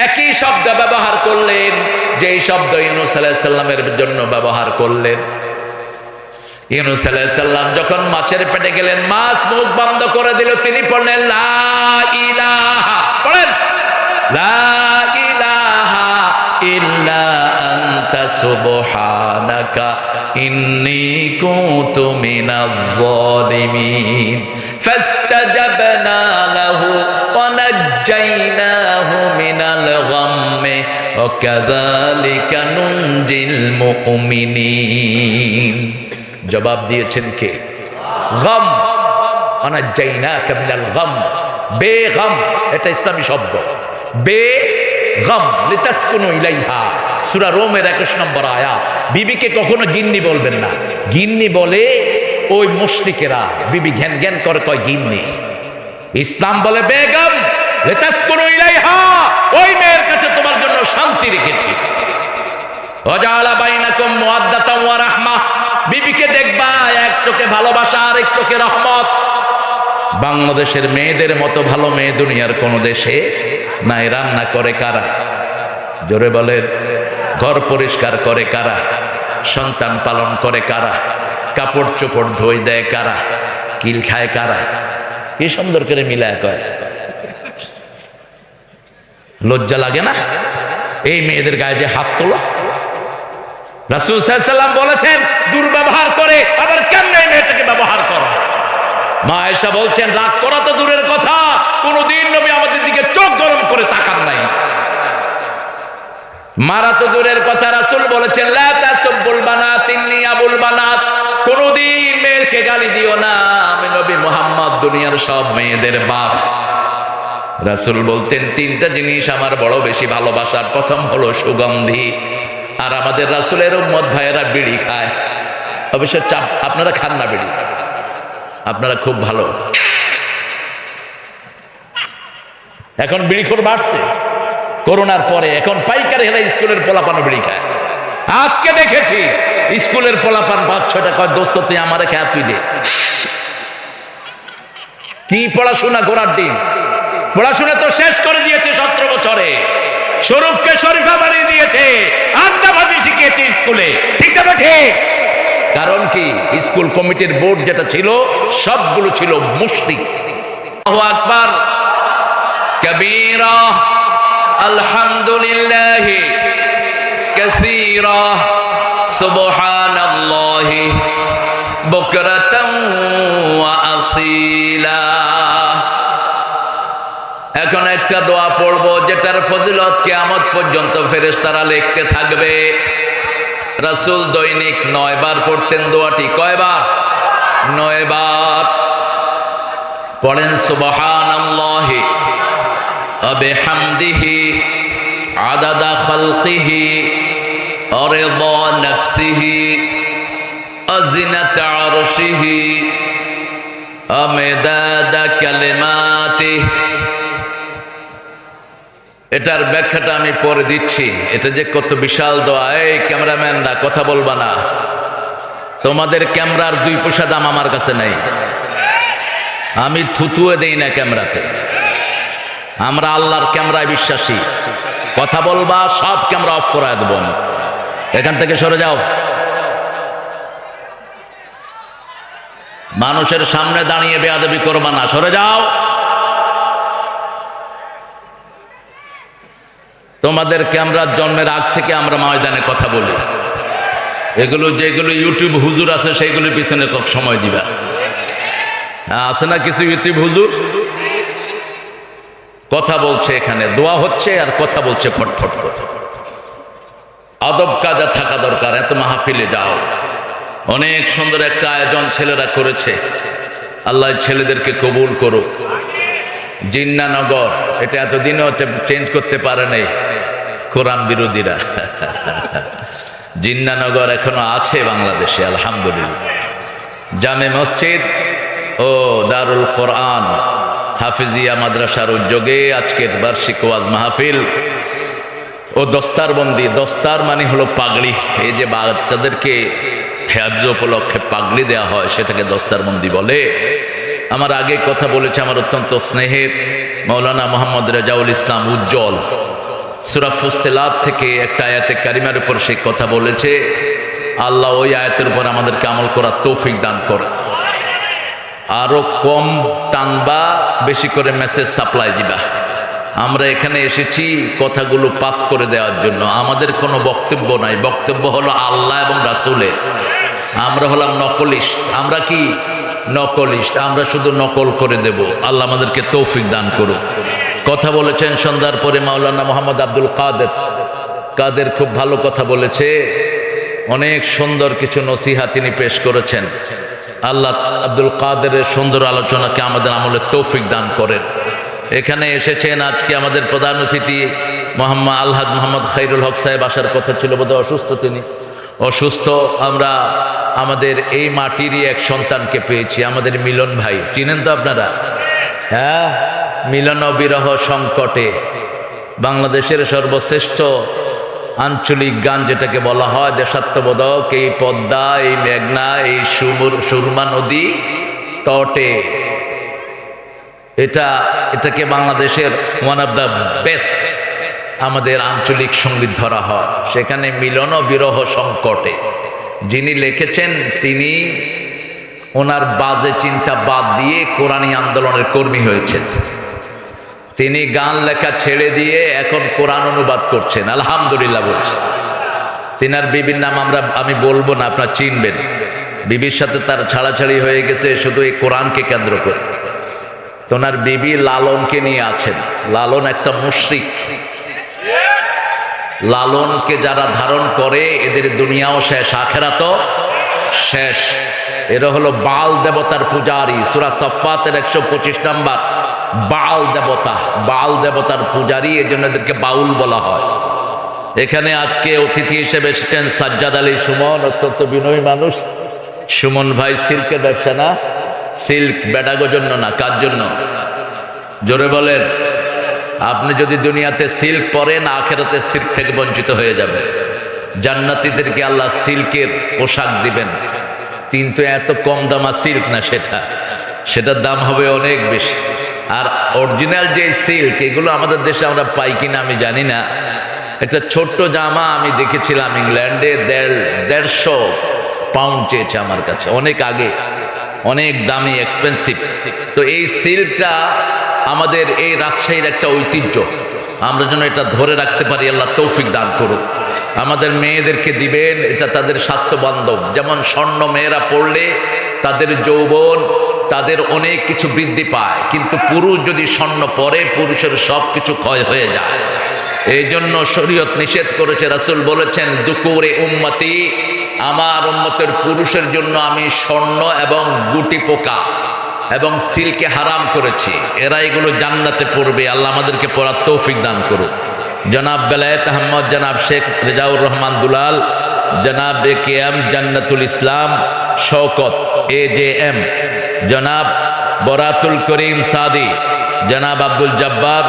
একই শব্দ ব্যবহার করলেন, যেই শব্দ ইউনূস আলাইহিস সালামের জন্য ব্যবহার করলেন। ইউনূস আলাইহিস সালাম যখন মাছের পেটে গেলেন, মাছ মুখ বন্ধ করে দিল, তিনি পড়লেন লা ইলাহা, পড়েন লা ইলাহা ইল্লা আনতা সুবহানাকা ইন্নী কুনতু মিনাজ জালিমিন ফাস্তাজাবনা লাহু ওয়া নাজ্জায়নাহু মিনাল গাম্মি ওয়া কাযালিকা নুনজিল মুমিনিন। জবাব দিয়েছেন কে? গাম, ওয়ানাজ্জায়নাকা মিনাল গাম, বেগম, এটা ইসলামী শব্দ। বেগম লিতাসকুনু ইলাইহা, সূরা রোমের 21 নম্বর আয়াত। বিবিকে কখনো গিন্নি বলবেন না, গিন্নি বলে ওই মুশরিকেরা, বিবি ঘ্যান ঘ্যান করে কয় গিন্নি। ইসলাম বলে বেগম লিতাসকুনু ইলাইহা, ওই মেয়ের কাছে তোমার জন্য শান্তি রেখেছি। ওয়াজাআলা বাইনাকুম মুওয়াদ্দাতান ওয়া রাহমাহ, বিবিকে দেখবা এক চোখে ভালোবাসা আর এক চোখে রহমত। বাংলাদেশের মেয়েদের মতো ভালো মেয়ে দুনিয়ার কোন দেশে নাই। রান্না করে কারা? জোরে বলেন। ঘর পরিষ্কার করে কারা? সন্তান পালন করে কারা? কাপড় চোপড় ধুই দেয় কারা? কিল খায় কারা? কি সুন্দর করে মিলায় কয়। লজ্জা লাগে না এই মেয়েদের গায়ে যে হাত তোলা? রাসূল সাল্লাল্লাহু আলাইহি ওয়াসাল্লাম বলেছেন দুর্ব্যবহার করে, আবার কেমনে মেয়েটাকে ব্যবহার করা। মা আয়েশা বলছেন রাগ করা তো দূরের কথা, কোনদিন নবী আমাদের দিকে চোখ গরম করে তাকান নাই। মারা তো দূরের কথা, রাসূল বলেছেন লা তাসুবুল বানাত ইন্নী আবুল বানাত, কোনদিন মেয়েকে গালি দিও না, আমি নবী মুহাম্মদ দুনিয়ার সব মেয়েদের বাপ। রাসূল বলতেন তিনটা জিনিস আমার বড় বেশি ভালোবাসার, প্রথম হলো সুগন্ধি। আর আমাদের রাসূলের উম্মত ভাইয়েরা বিড়ি খায়, অবশ্য চাপ, আপনারা খান না বিড়ি, আপনারা খুব ভালো। এখন বিড়িখোর বাড়ছে করোনার পরে, এখন পাইকারি হেলা স্কুলের পোলাপান বিড়ি খায়। আজকে দেখেছি স্কুলের পোলাপান 5-6 টাকা, দোস্ত তুই আমারে খেয়া তুই দে। কি পড়াশোনা গোড়ার দিন, পড়াশোনা তো শেষ করে দিয়েছে 17 বছরে। শরীফকে শরীফা বানিয়ে দিয়েছে, আড্ডাবাজি শিখিয়েছে স্কুলে, ঠিক না ঠিক? কারণ কি স্কুল কমিটির বোর্ড যেটা ছিল সবগুলো ছিল মুশরিক। আল্লাহু আকবার কবীরা, আলহামদুলিল্লাহ কাসীরা, সুবহানাল্লাহি বুকরাতান ওয়া আসীলা। এখন একটা দোয়া পড়বো যেটার ফজিলত কিয়ামত পর্যন্ত ফেরেশতারা লিখতে থাকবে। রাসূল দৈনিক 9 বার পড়তেন দোয়াটি। কয়বার? 9 বার। পড়েন সুবহানাল্লাহি ওয়া বিহামদিহি আদাদা খালকিহি ওয়া রিদা নাফসিহি ওয়া জিনাতা আরশিহি ওয়া মিদাদা কালিমাতিহি। এটার ব্যাখ্যাটা আমি পরে দিচ্ছি। এটা যে কত বিশাল দোয়া। এই ক্যামেরাম্যানরা কথা বলবা না, তোমাদের ক্যামেরার 2 পয়সা দাম আমার কাছে নাই। আমি থুতুয়ে দেই না ক্যামেরাতে, আমরা আল্লাহর ক্যামেরায় বিশ্বাসী। কথা বলবা, সব ক্যামেরা অফ করে দেবো। এখান থেকে সরে যাও। মানুষের সামনে দাঁড়িয়ে বেয়াদবি করবা না, সরে যাও। তোমাদের ক্যামেরার জন্মের আগ থেকে আমরা ময়দানে কথা বলি। এগুলো যেগুলো ইউটিউব হুজুর আছে সেইগুলোর পিছনে সময় দিবা। আছে না কিছু ইউটিউব হুজুর কথা বলছে, এখানে দোয়া হচ্ছে আর কথা বলছে ফটফট করে। আদব কাজা থাকা দরকার। এত মাহফিলে যাও, অনেক সুন্দর একটা আয়োজন ছেলেরা করেছে। আল্লাহ ছেলেদেরকে কবুল করুক। জিন্নানগর, এটা এতদিনও চেঞ্জ করতে পারে নাই কোরআন বিরোধীরা। জিন্নানগর এখনো আছে বাংলাদেশে, আলহামদুলিল্লাহ। জামে মসজিদ ও দারুল কোরআন হাফিজিয়া মাদ্রাসার উদ্যোগে আজকের বার্ষিক ওয়াজ মাহফিল ও দস্তারবন্দি। দস্তার মানে হলো পাগড়ি। এই যে বাচ্চাদেরকে হেফজ উপলক্ষে পাগড়ি দেওয়া হয় সেটাকে দস্তারবন্দি বলে। আমার আগে কথা বলেছে আমার অত্যন্ত স্নেহের মৌলানা মোহাম্মদ রেজাউল ইসলাম উজ্জ্বল। সূরা ফুসসিলাত থেকে একটা আয়াতে কারিমার উপর সে কথা বলেছে। আল্লাহ ওই আয়াতের উপর আমাদেরকে আমল করার তৌফিক দান করে। আরো কম টানবা, বেশি করে মেসেজ সাপ্লাই দিবা। আমরা এখানে এসেছি কথাগুলো পাস করে দেওয়ার জন্য। আমাদের কোনো বক্তব্য নাই, বক্তব্য হলো আল্লাহ এবং রাসূলের। আমরা হলাম নকলিস্ট। আমরা কি নকলিস্ট? আমরা শুধু নকল করে দেব। আল্লাহ আমাদেরকে তৌফিক দান করুন। কথা বলেছেন সন্ধ্যার পরে মাওলানা মোহাম্মদ আব্দুল কাদের খুব ভালো কথা বলেছে। অনেক সুন্দর কিছু নসিহা তিনি পেশ করেছেন। আল্লাহ আব্দুল কাদেরের সুন্দর আলোচনাকে আমাদের আমলের তৌফিক দান করেন। এখানে এসেছেন আজকে আমাদের প্রধান অতিথি আলহাজ মোহাম্মদ খায়রুল হক সাহেব। আসার কথা ছিল, বোধহয় অসুস্থ, তিনি অসুস্থ। আমরা আমাদের এই মাটিরই এক সন্তানকে পেয়েছি, আমাদের মিলন ভাই। চিনেন তো আপনারা? হ্যাঁ, মিলন ও বিরহ সংকটে বাংলাদেশের সর্বশ্রেষ্ঠ আঞ্চলিক গান যেটাকে বলা হয়, দেশাত্মবোধক। এই পদ্মা, এই মেঘনা, এই সুরমা নদী তটে, এটাকে বাংলাদেশের ওয়ান অফ দ্য বেস্ট আমাদের আঞ্চলিক সঙ্গীত ধরা হয়। সেখানে মিলন ও বিরহ সংকটে যিনি লিখেছেন, তিনি ওনার বাজে চিন্তা বাদ দিয়ে কোরআনী আন্দোলনের কর্মী হয়েছেন। তিনি গান লেখা ছেড়ে দিয়ে এখন কোরআন অনুবাদ করছেন, আলহামদুলিল্লাহ বলছেন। তিনার বিবির নাম আমি বলবো না, আপনারা চিনবেন। বিবির সাথে তার ছাড়াছাড়ি হয়ে গেছে শুধু এই কোরআনকে কেন্দ্র করে। তোনার বিবি লালনকে নিয়ে আছেন। লালন একটা মুশরিক। লালনকে যারা ধারণ করে এদের দুনিয়াও শেষ, আখেরাতও শেষ। এরা হলো বাল দেবতার পূজারী। সূরা সাফফাতের 125 নম্বর। বাল দেবতার পূজারী, এই জন্য এদেরকে বাউল বলা হয়। এখানে আজকে অতিথি হিসেবে এসেছেন সাজ্জাদ আলী সুমন, অত্যন্ত বিনয়ী মানুষ। সুমন ভাই সিল্কের ব্যবসা না? সিল্ক বেডাগোর জন্য না, কার জন্য? জোরে বলেন। আপনি যদি দুনিয়াতে সিল্ক পরেন, আখেরাতে সিল্ক থেকে বঞ্চিত হয়ে যাবে। জান্নাতীদেরকে আল্লাহ সিল্কের পোশাক দিবেন, কিন্তু এত কম দামা সিল্ক না, সেটার দাম হবে অনেক বেশি। আর অরিজিনাল যে সিল্ক, এগুলো আমাদের দেশে আমরা পাই কিনা আমি জানি না। একটা ছোট্ট জামা আমি দেখেছিলাম ইংল্যান্ডে, 150 পাউন্ড চেয়েছে আমার কাছে, অনেক আগে, অনেক দামি, এক্সপেন্সিভ। তো এই সিল্কটা আমাদের এই রাজশাহীর একটা ঐতিহ্য, আমরা যেন এটা ধরে রাখতে পারি। আল্লাহ তৌফিক দান করুক। আমাদের মেয়েদেরকে দিবেন, এটা তাদের স্বাস্থ্য বান্ধব। যেমন স্বর্ণ মেয়েরা পড়লে তাদের যৌবন, তাদের অনেক কিছু বৃদ্ধি পায়, কিন্তু পুরুষ যদি স্বর্ণ পরে, পুরুষের সব কিছু ক্ষয় হয়ে যায়। এই জন্য শরীয়ত নিষেধ করেছে। রাসূল বলেছেন, দুকুরে উম্মতি, আমার উম্মতের পুরুষের জন্য আমি স্বর্ণ এবং গুটি পোকা এবং সিল্কে হারাম করেছি। এরা এগুলো জান্নাতে পড়বে। আল্লাহ আমাদেরকে পড়ার তৌফিক দান করুক। জনাব বেলায়েত আহমদ, জনাব শেখ রেজাউর রহমান দুলাল, জনাব AKM জান্নাতুল ইসলাম শওকত AJM, জনাব বরাতুল করিম সাদি, জনাব আব্দুল জব্বার,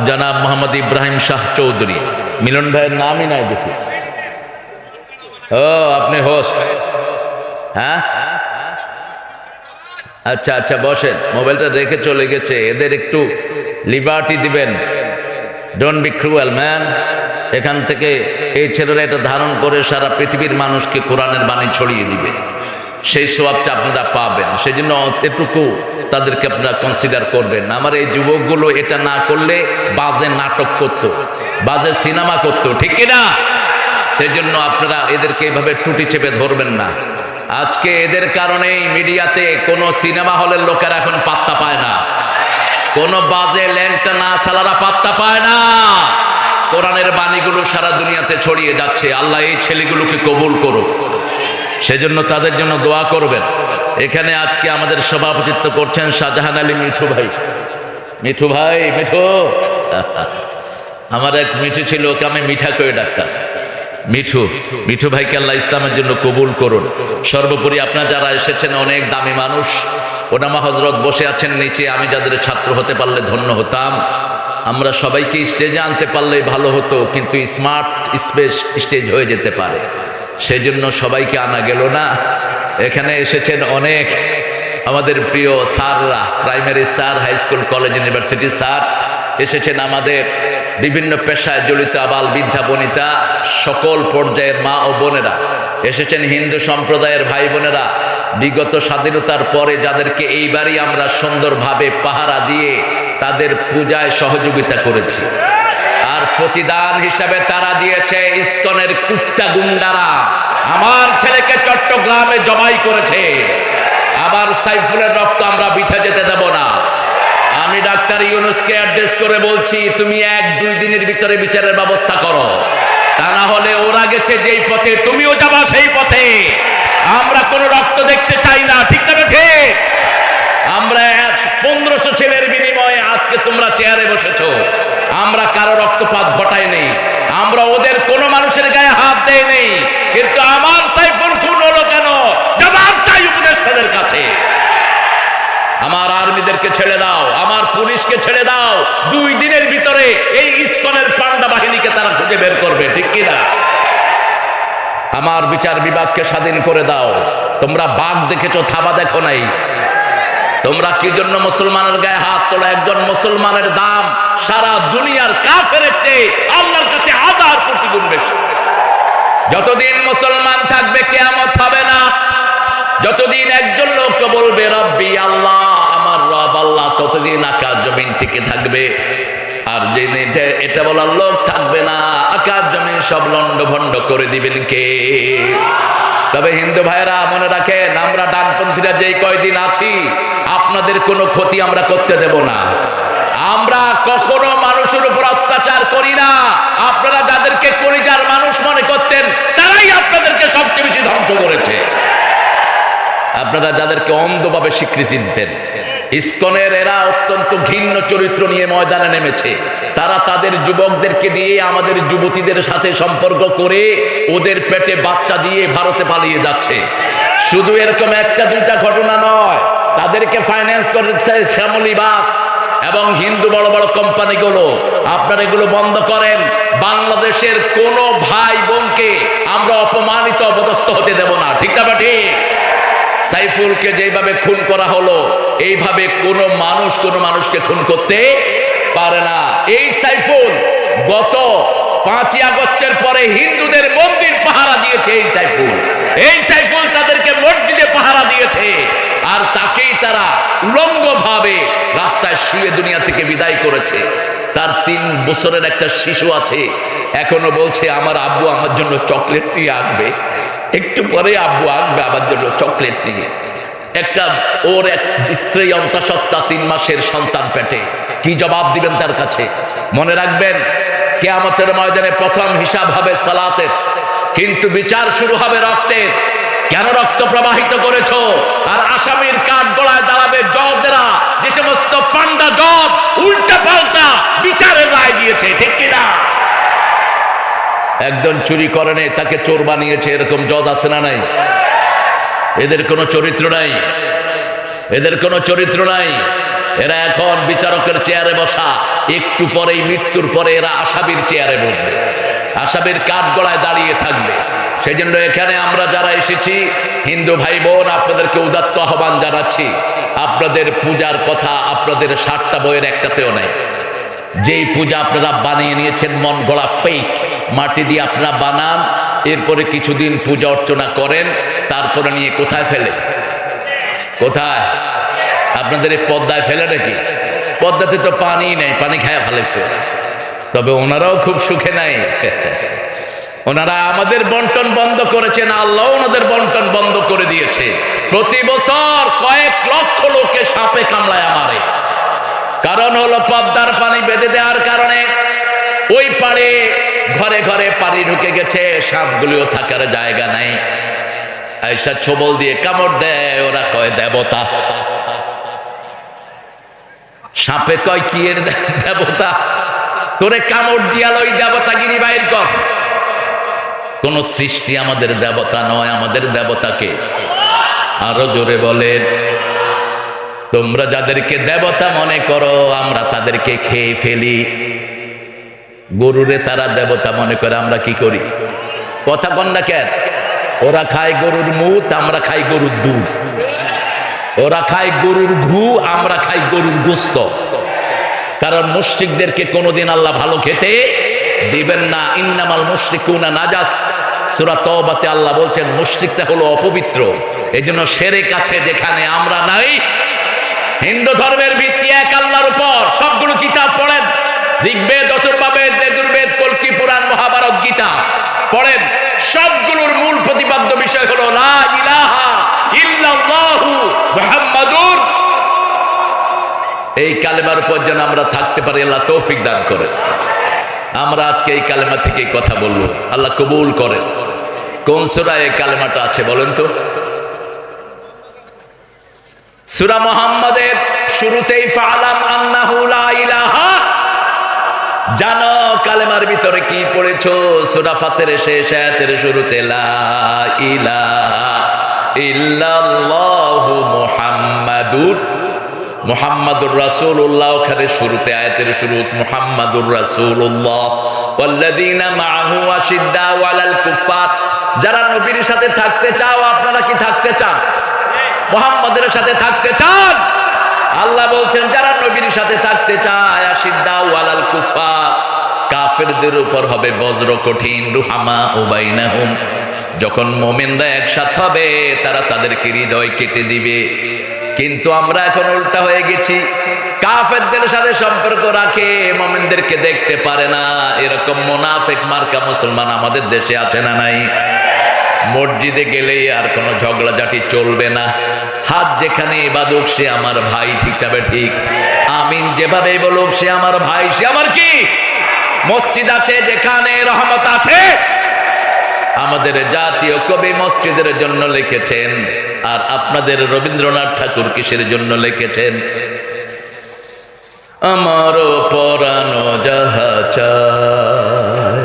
জনাব মোহাম্মদ ইব্রাহিম শাহ চৌধুরী। মিলন ভাইয়ের নামই নাই দেখি। ও, আপনি হোস্ট? হ্যাঁ, আচ্ছা বসেন। মোবাইলটা রেখে চলে গেছে। এদের একটু লিবার্টি দিবেন। Don't be cruel man. এখান থেকে এই ছেলেরা এটা ধারণ করে সারা পৃথিবীর মানুষকে কোরআনের বাণী ছড়িয়ে দিবে। সেই সওয়াবটা আপনারা পাবেন। সেই জন্য এটুকু তাদেরকে আপনারা কনসিডার করবেন। আমার এই যুবকগুলো এটা না করলে বাজে নাটক করতো, বাজে সিনেমা করতো, ঠিক কিনা? সেই জন্য আপনারা এদেরকে এইভাবে টুটি চেপে ধরবেন না। আজকে এদের কারণেই মিডিয়াতে কোনো সিনেমা হলের লোকেরা এখন পাত্তা পায় না, কোনো বাজে ল্যাংটা না সালারা পাত্তা পায় না। কোরআনের বাণীগুলো সারা দুনিয়াতে ছড়িয়ে যাচ্ছে। আল্লাহ এই ছেলেগুলোকে কবুল করুক। সেজন্য তাদের জন্য দোয়া করবেন। এখানে আজকে আমাদের সভাপতিত্ব করছেন শাহজাহান আলী মিঠু ভাই। মিঠু আমার এক মিঠু ছিল, ওকে আমি মিঠা করে ডাক্তার। মিঠু ভাইকে আল্লাহ ইসলামের জন্য কবুল করুন। সর্বোপরি আপনারা যারা এসেছেন, অনেক দামি মানুষ। ওনামা হজরত বসে আছেন নিচে। আমি যাদের ছাত্র হতে পারলে ধন্য হতাম। আমরা সবাইকে স্টেজে আনতে পারলেই ভালো হতো, কিন্তু স্মার্ট স্টেজ হয়ে যেতে পারে। সেই জন্য সবাইকে আনা গেল না। এখানে এসেছেন অনেক আমাদের প্রিয় স্যাররা, primary sir, high school, college, university sir এসেছেন। আমাদের বিভিন্ন পেশায় জড়িত আবাল বৃদ্ধা বনিতা, সকল পর্যায়ের মা ও বোনেরা এসেছেন, হিন্দু সম্প্রদায়ের ভাই বোনেরা, বিগত স্বাধীনতার পরে যাদেরকে এইবারই আমরা সুন্দরভাবে পাহারা দিয়ে তাদের পূজায় সহযোগিতা করেছি, আর প্রতিদান হিসাবে তারা দিয়েছে ইসকনের কুত্তা গুন্ডারা আমার ছেলেকে চট্টগ্রামে জবাই করেছে। আবার সাইফুলের রক্ত আমরা বৃথা যেতে দেব না। আমি ডাক্তার ইউনূসকে অ্যাড্রেস করে বলছি, তুমি 1-2 দিনের ভিতরে বিচারের ব্যবস্থা করো, তা না হলে ওরা গেছে যেই পথে তুমিও যাবা সেই পথে। আমরা কোনো রক্ত দেখতে চাই না, ঠিক না ঠিক? আমরা 1500 ছেলের বিনিময়ে আজকে তোমরা চেয়ারে বসেছো, আমরা কারো রক্তপাত ঘটাই নেই, আমরা ওদের কোনো মানুষের গায়ে হাত দেই নেই, কিন্তু আমার সাইফুল খুন হলো কেন? জবাব চাই উপদেষ্টাদের কাছে। আমার আর্মিদেরকে ছেড়ে দাও, আমার পুলিশকে ছেড়ে দাও, 2 দিনের ভিতরে এই ইসকনের পান্ডা বাহিনীকে তারা খুঁজে বের করবে, ঠিক কিনা? আমার বিচার বিভাগকে স্বাধীন করে দাও। তোমরা বাঘ দেখেছো, থাবা দেখো নাই। তোমরা কি জন্য মুসলমানের গায়ে হাত তোলা? একজন মুসলমানের দাম সারা দুনিয়ার কাফেরের চেয়ে আল্লাহর কাছে 1000 কোটি গুণ বেশি। যতদিন মুসলমান থাকবে কিয়ামত হবে না, যতদিন একজন লোক বলবে রব্বি আল্লাহ, আমার রব আল্লাহ, ততদিন আকাশ জমিন টিকে থাকবে। আর যিনি এটা বলার লোক থাকবে না, আকাশ জমিন সব লন্ড ভন্ড করে দিবেন কে? তবে হিন্দু ভাইরা মনে রাখেন, আমরা ডানপন্থীরা যেই কয়দিন আছি আপনাদের কোনো ক্ষতি আমরা করতে দেব না। আমরা কখনো মানুষের উপর অত্যাচার করি না। আপনারা যাদেরকে কলিজার মানুষ মনে করতেন তারাই আপনাদেরকে সবচেয়ে বেশি ধ্বংস করেছে। আপনারা যাদেরকে অন্ধভাবে স্বীকৃতি দিতেন, ইসকনের এরা অত্যন্ত ঘৃণ্য চরিত্র নিয়ে ময়দানে নেমেছে। তারা তাদের যুবকদেরকে দিয়ে আমাদের যুবতীদের সাথে সম্পর্ক করে ওদের পেটে বাচ্চা দিয়ে ভারতে পালিয়ে যাচ্ছে। শুধু এরকম 1-2টা ঘটনা নয়, তাদেরকে ফাইন্যান্স করেছে শ্যামলী বাস এবং হিন্দু বড় বড় কোম্পানিগুলো। আপনারা এগুলো বন্ধ করেন। বাংলাদেশের কোন ভাই বোনকে আমরা অপমানিত অপদস্থ হতে দেব না, ঠিক না ঠিক? সাইফুলকে যেভাবে খুন করা হলো, এইভাবে কোনো মানুষকে খুন করতে পারে না। এই সাইফুল গত 5ই আগস্টের পরে হিন্দুদের মন্দির পাহারা দিয়েছে। এই সাইফুল তাদেরকে মসজিদে পাহারা দিয়েছে, আর তাকেই তারা উলঙ্গভাবে রাস্তায় শুয়ে দুনিয়া থেকে বিদায় করেছে। তার 3 বছরের একটা শিশু আছে, এখনো বলছে আমার আব্বু আমার জন্য চকলেট নিয়ে আসবে, একটু পরে আব্বু আসবে আমার জন্য চকলেট নিয়ে। ওর এক স্ত্রী অন্তঃসত্ত্বা 3 মাসের সন্তান পেটে, কি জবাব দিবেন তার কাছে? মনে রাখবেন, কিয়ামতের ময়দানে প্রথম হিসাব হবে সালাতের, কিন্তু বিচার শুরু হবে রক্তের। কেন রক্ত প্রবাহিত করেছো? আর আসামির কাঠ গলায় দাঁড়াবে জজেরা, যে সমস্ত পান্ডা জজ উল্টা পাল্টা বিচারের রায় দিয়েছে, ঠিক কিনা? একজন চুরি করেনি, তাকে চোর বানিয়েছে, এরকম জজ আছে না নাই? এদের কোনো চরিত্র নাই, এদের কোনো চরিত্র নাই। এরা এখন বিচারকের চেয়ারে বসা, একটু পরেই মৃত্যুর পরে এরা আসামির চেয়ারে বসবে, আসামির কাঠ গলায় দাঁড়িয়ে থাকবে। সেই জন্য এখানে আমরা যারা এসেছি হিন্দু ভাই বোন, আপনাদেরকে উদাত্ত আহ্বান জানাচ্ছি, আপনাদের পূজার কথা আপনাদের 7টা বইয়ের একটাতেও নাই। যেই পূজা আপনারা বানিয়ে নিয়েছেন মন গড়া ফেক, মাটি দিয়ে আপনারা বানান, এরপরে কিছুদিন পূজা অর্চনা করেন, তারপরে নিয়ে কোথায় ফেলে? কোথায়? আপনাদের এই পদ্মায় ফেলে নাকি? পদ্মাতে তো পানি নেই, পানি খায়া ফেলেছে। তবে ওনারাও খুব সুখে নাই। ওনারা আমাদের বন্টন বন্ধ করেছেন, আল্লাহ ওনাদের বন্টন বন্ধ করে দিয়েছে। প্রতি বছর কয়েক লক্ষ লোকে সাপে কামড়ায় আমারে। কারণ হলো পদ্মার পানি বেঁধে দেওয়ার কারণে ওই পাড়ে ঘরে ঘরে পানি ঢুকে গেছে, সাপগুলিও থাকার জায়গা নাই। আয়সা ছবল দিয়ে কামড় দেয়, ওরা কয় দেবতা। সাপে কয় কি এর দেবতা? তোরে কামড় দিয়াল ওই দেবতাগিরি বাইর কর। কোন সৃষ্টি আমাদের দেবতা নয়, আমাদের দেবতাকে আরো জোরে বলেন। তোমরা যাদেরকে দেবতা মনে করো, আমরা তাদেরকে খেয়ে ফেলি। গরুরে তারা দেবতা মনে করে, আমরা কি করি? কথা কন না কেন? ওরা খায় গরুর মুত, আমরা খাই গরুর দুধ। ওরা খায় গরুর ঘু, আমরা খাই গরুর গোস্ত। কারণ মুশরিকদেরকে কোনোদিন আল্লাহ ভালো খেতে দিবেন না। ইন্নামাল মুশরিকুনা নাজাস, সূরা তওবাতে আল্লাহ বলছেন মুশরিকটা হলো অপবিত্র। এজন্য শিরক আছে যেখানে আমরা নাই। হিন্দু ধর্মের ভিত্তি এক আল্লাহর উপর। সবগুলো কিতাব পড়েন, ঋগ্বেদ, অথর্ববেদ, যজুর্বেদ, কল্কি পুরাণ, মহাভারত, গীতা পড়েন। সবগুলোর মূল প্রতিপাদ্য বিষয় হলো লা ইলাহা ইল্লাল্লাহু মুহাম্মাদুর। এই কালেমার উপর যেন আমরা থাকতে পারি, আল্লাহ তৌফিক দান করেন। আমরা আজকে এই কালেমা থেকে কথা বলবো, আল্লাহ কবুল করেন। কোন সূরায় এই কালেমাটা আছে বলেন তো? সূরা মুহাম্মাদের শুরুতেই ফাআলাম আন্নাহু লা ইলাহা, জানো কালেমার ভিতরে কি পড়েছো? সূরা ফাতিরের শেষ আয়াতের শুরুতে লা ইলাহা ইল্লাল্লাহু মুহাম্মাদুর মুহাম্মাদুর রাসূলুল্লাহ। ওখানে শুরুতে আয়াতের শুরু মুহাম্মাদুর রাসূলুল্লাহ ওয়াল্লাযীনা মাআহু আশিদ্দাউ আলাল কুফার। যারা নবীর সাথে থাকতে চাও, আপনারা কি থাকতে চান? মুহাম্মাদের সাথে থাকতে চান? আল্লাহ বলছেন যারা নবীর সাথে থাকতে চায়, আশিদ্দাউ আলাল কুফার, কাফেরদের উপর হবে বজ্র কঠিন। রুহামা বাইনাহুম, যখন মুমিনরা একসাথে হবে তারা তাদেরকে হৃদয় কেটে দিবে। কিন্তু আমরা এখন উল্টা হয়ে গেছি, কাফেরদের সাথে সম্পর্ক রাখে, মুমিনদেরকে দেখতে পারে না। এরকম মুনাফিক মার্কা মুসলমান আমাদের দেশে আছে না নাই? মসজিদে গেলেই আর কোনো ঝগড়াঝাটি চলবে না। হাত যেখানে বাদুক সে আমার ভাই, ঠিক তবে ঠিক। আমিন যেভাবে বলুক সে আমার ভাই, সে আমার কি? মসজিদ আছে যেখানে রহমত আছে। আমাদের জাতীয় কবি মসজিদের জন্য লিখেছেন, আর আপনাদের রবীন্দ্রনাথ ঠাকুর কিসের জন্য লিখেছেন? আমার পরানো যাহা চায়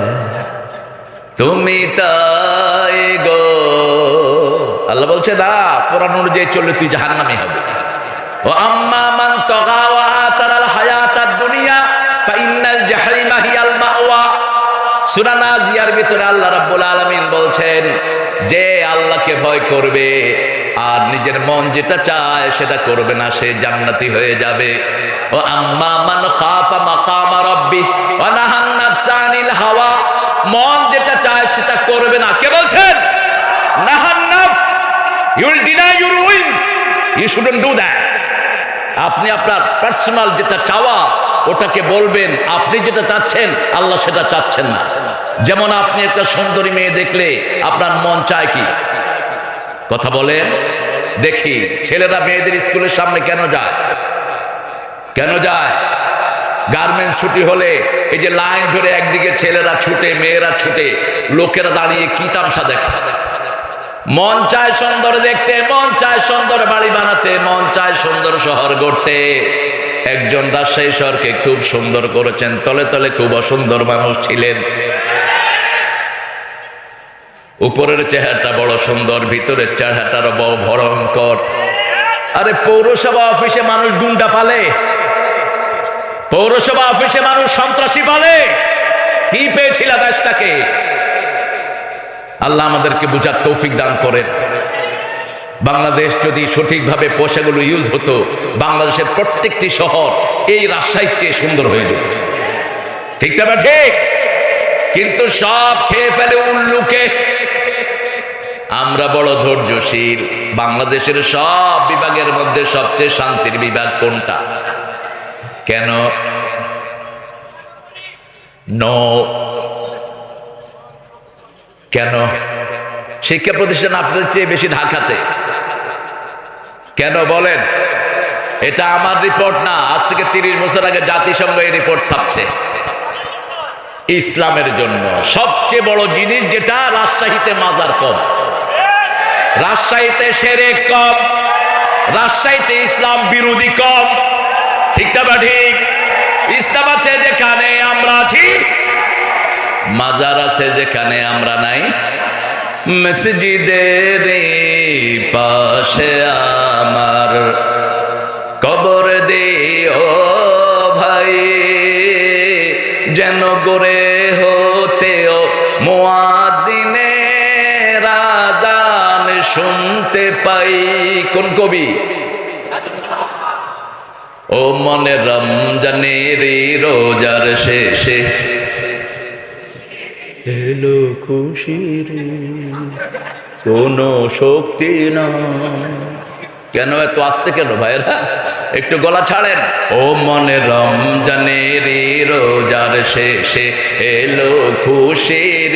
তুমি তাই গো। আল্লাহ বলছে না, কোরআন অনুযায়ী চললে তুই জাহান্নামী হবে। ও আম্মা মান তাগা ওয়া আতারাল হায়াতাদ দুনিয়া ফাইন্নাল জাহিমা হিয়াল মাওয়া। সূরা নাজিয়ার ভিতরে আল্লাহ রাব্বুল আলামিন বলছেন, যে আল্লাহকে ভয় করবে আর নিজের মন যেটা চায় সেটা করবে না, সে জান্নাতি হয়ে যাবে। ও আম্মা মান খাফা মাকামা রাব্বি ওয়া নাহান নাফসা আনিল হাওয়া, মন যেটা চায় সেটা করবে না। কে বলছেন? নাহান নাফস, you will deny your wings, you shouldn't do that। আপনি আপনার পার্সোনাল যেটা চাওয়া ওটাকে বলবেন, আপনি যেটা চাচ্ছেন আল্লাহ সেটা চাচ্ছেন না। যেমন আপনি একটা সুন্দরী মেয়ে দেখলে আপনার মন চায় কি? কথা বলেন দেখি। ছেলেরা মেয়েদের স্কুলের সামনে কেন যায়? কেন যায়? গার্মেন্ট ছুটি হলে এই যে লাইন ধরে একদিকে ছেলেরা ছুটে, মেয়েরা ছুটে, লোকেরা দাঁড়িয়ে কি তামসা দেখে। মন চায় সুন্দর দেখতে, মন চায় সুন্দর বাড়ি বানাতে, মন চায় সুন্দর শহর গড়তে। একজন রাজশাহী শহরকে খুব সুন্দর করেছেন, তলে তলে খুব অসুন্দর মানুষ ছিলেন। উপরের চেহারাটা বড় সুন্দর, ভিতরের চেহারাটা বড় ভয়ঙ্কর। আরে পৌরসভা অফিসে মানুষ গুন্ডা পালে, পৌরসভা অফিসে মানুষ সন্ত্রাসী পালে। কি পেয়েছিল দেশটাকে? আল্লাহ আমাদেরকে বুঝার তৌফিক দান করেন। বাংলাদেশ যদি সঠিকভাবে পয়সাগুলো ইউজ হতো, বাংলাদেশের প্রত্যেকটি শহর এই রাজশাহীর চেয়ে সুন্দর হয়ে যেত। ঠিক না ঠিক? কিন্তু সব খেয়ে ফেলে উল্লুকে। আমরা বড় ধৈর্যশীল। বাংলাদেশের সব বিভাগের মধ্যে সবচেয়ে শান্তির বিভাগ কোনটা? কেন? কেন? শিক্ষা প্রতিষ্ঠান আপনাদের চেয়ে বেশি ঢাকাতে। কেন বলেন? এটা আমার রিপোর্ট না, আজ থেকে 30 বছর আগে জাতিসংঘ এই রিপোর্ট ছাপছে। ইসলামের জন্য সবচেয়ে বড় জিনিস যেটা, রাজশাহীতে মাজার কম, রাজশাহীতে শিরক কম, রাজশাহীতে ইসলাম বিরোধী কম। ঠিক না ঠিক? ইসলাম আছে যেখানে আমরা আছি, মাজার আছে যেখানে আমরা নাই। মসজিদের পাশে আমার কবর দিও ভাই, যেন গড়ে হতেও মুয়াজ্জিনের আযান শুনতে পাই। কোন কবি? ও মনে রমজানের রোজার শেষে এলো খুশির কোনো শক্তি না। কেন এত আসতে কেন ভাইরা, একটু গলা ছাড়েন। ও মনে রমজানের রোজার শেষে এলো খুশির,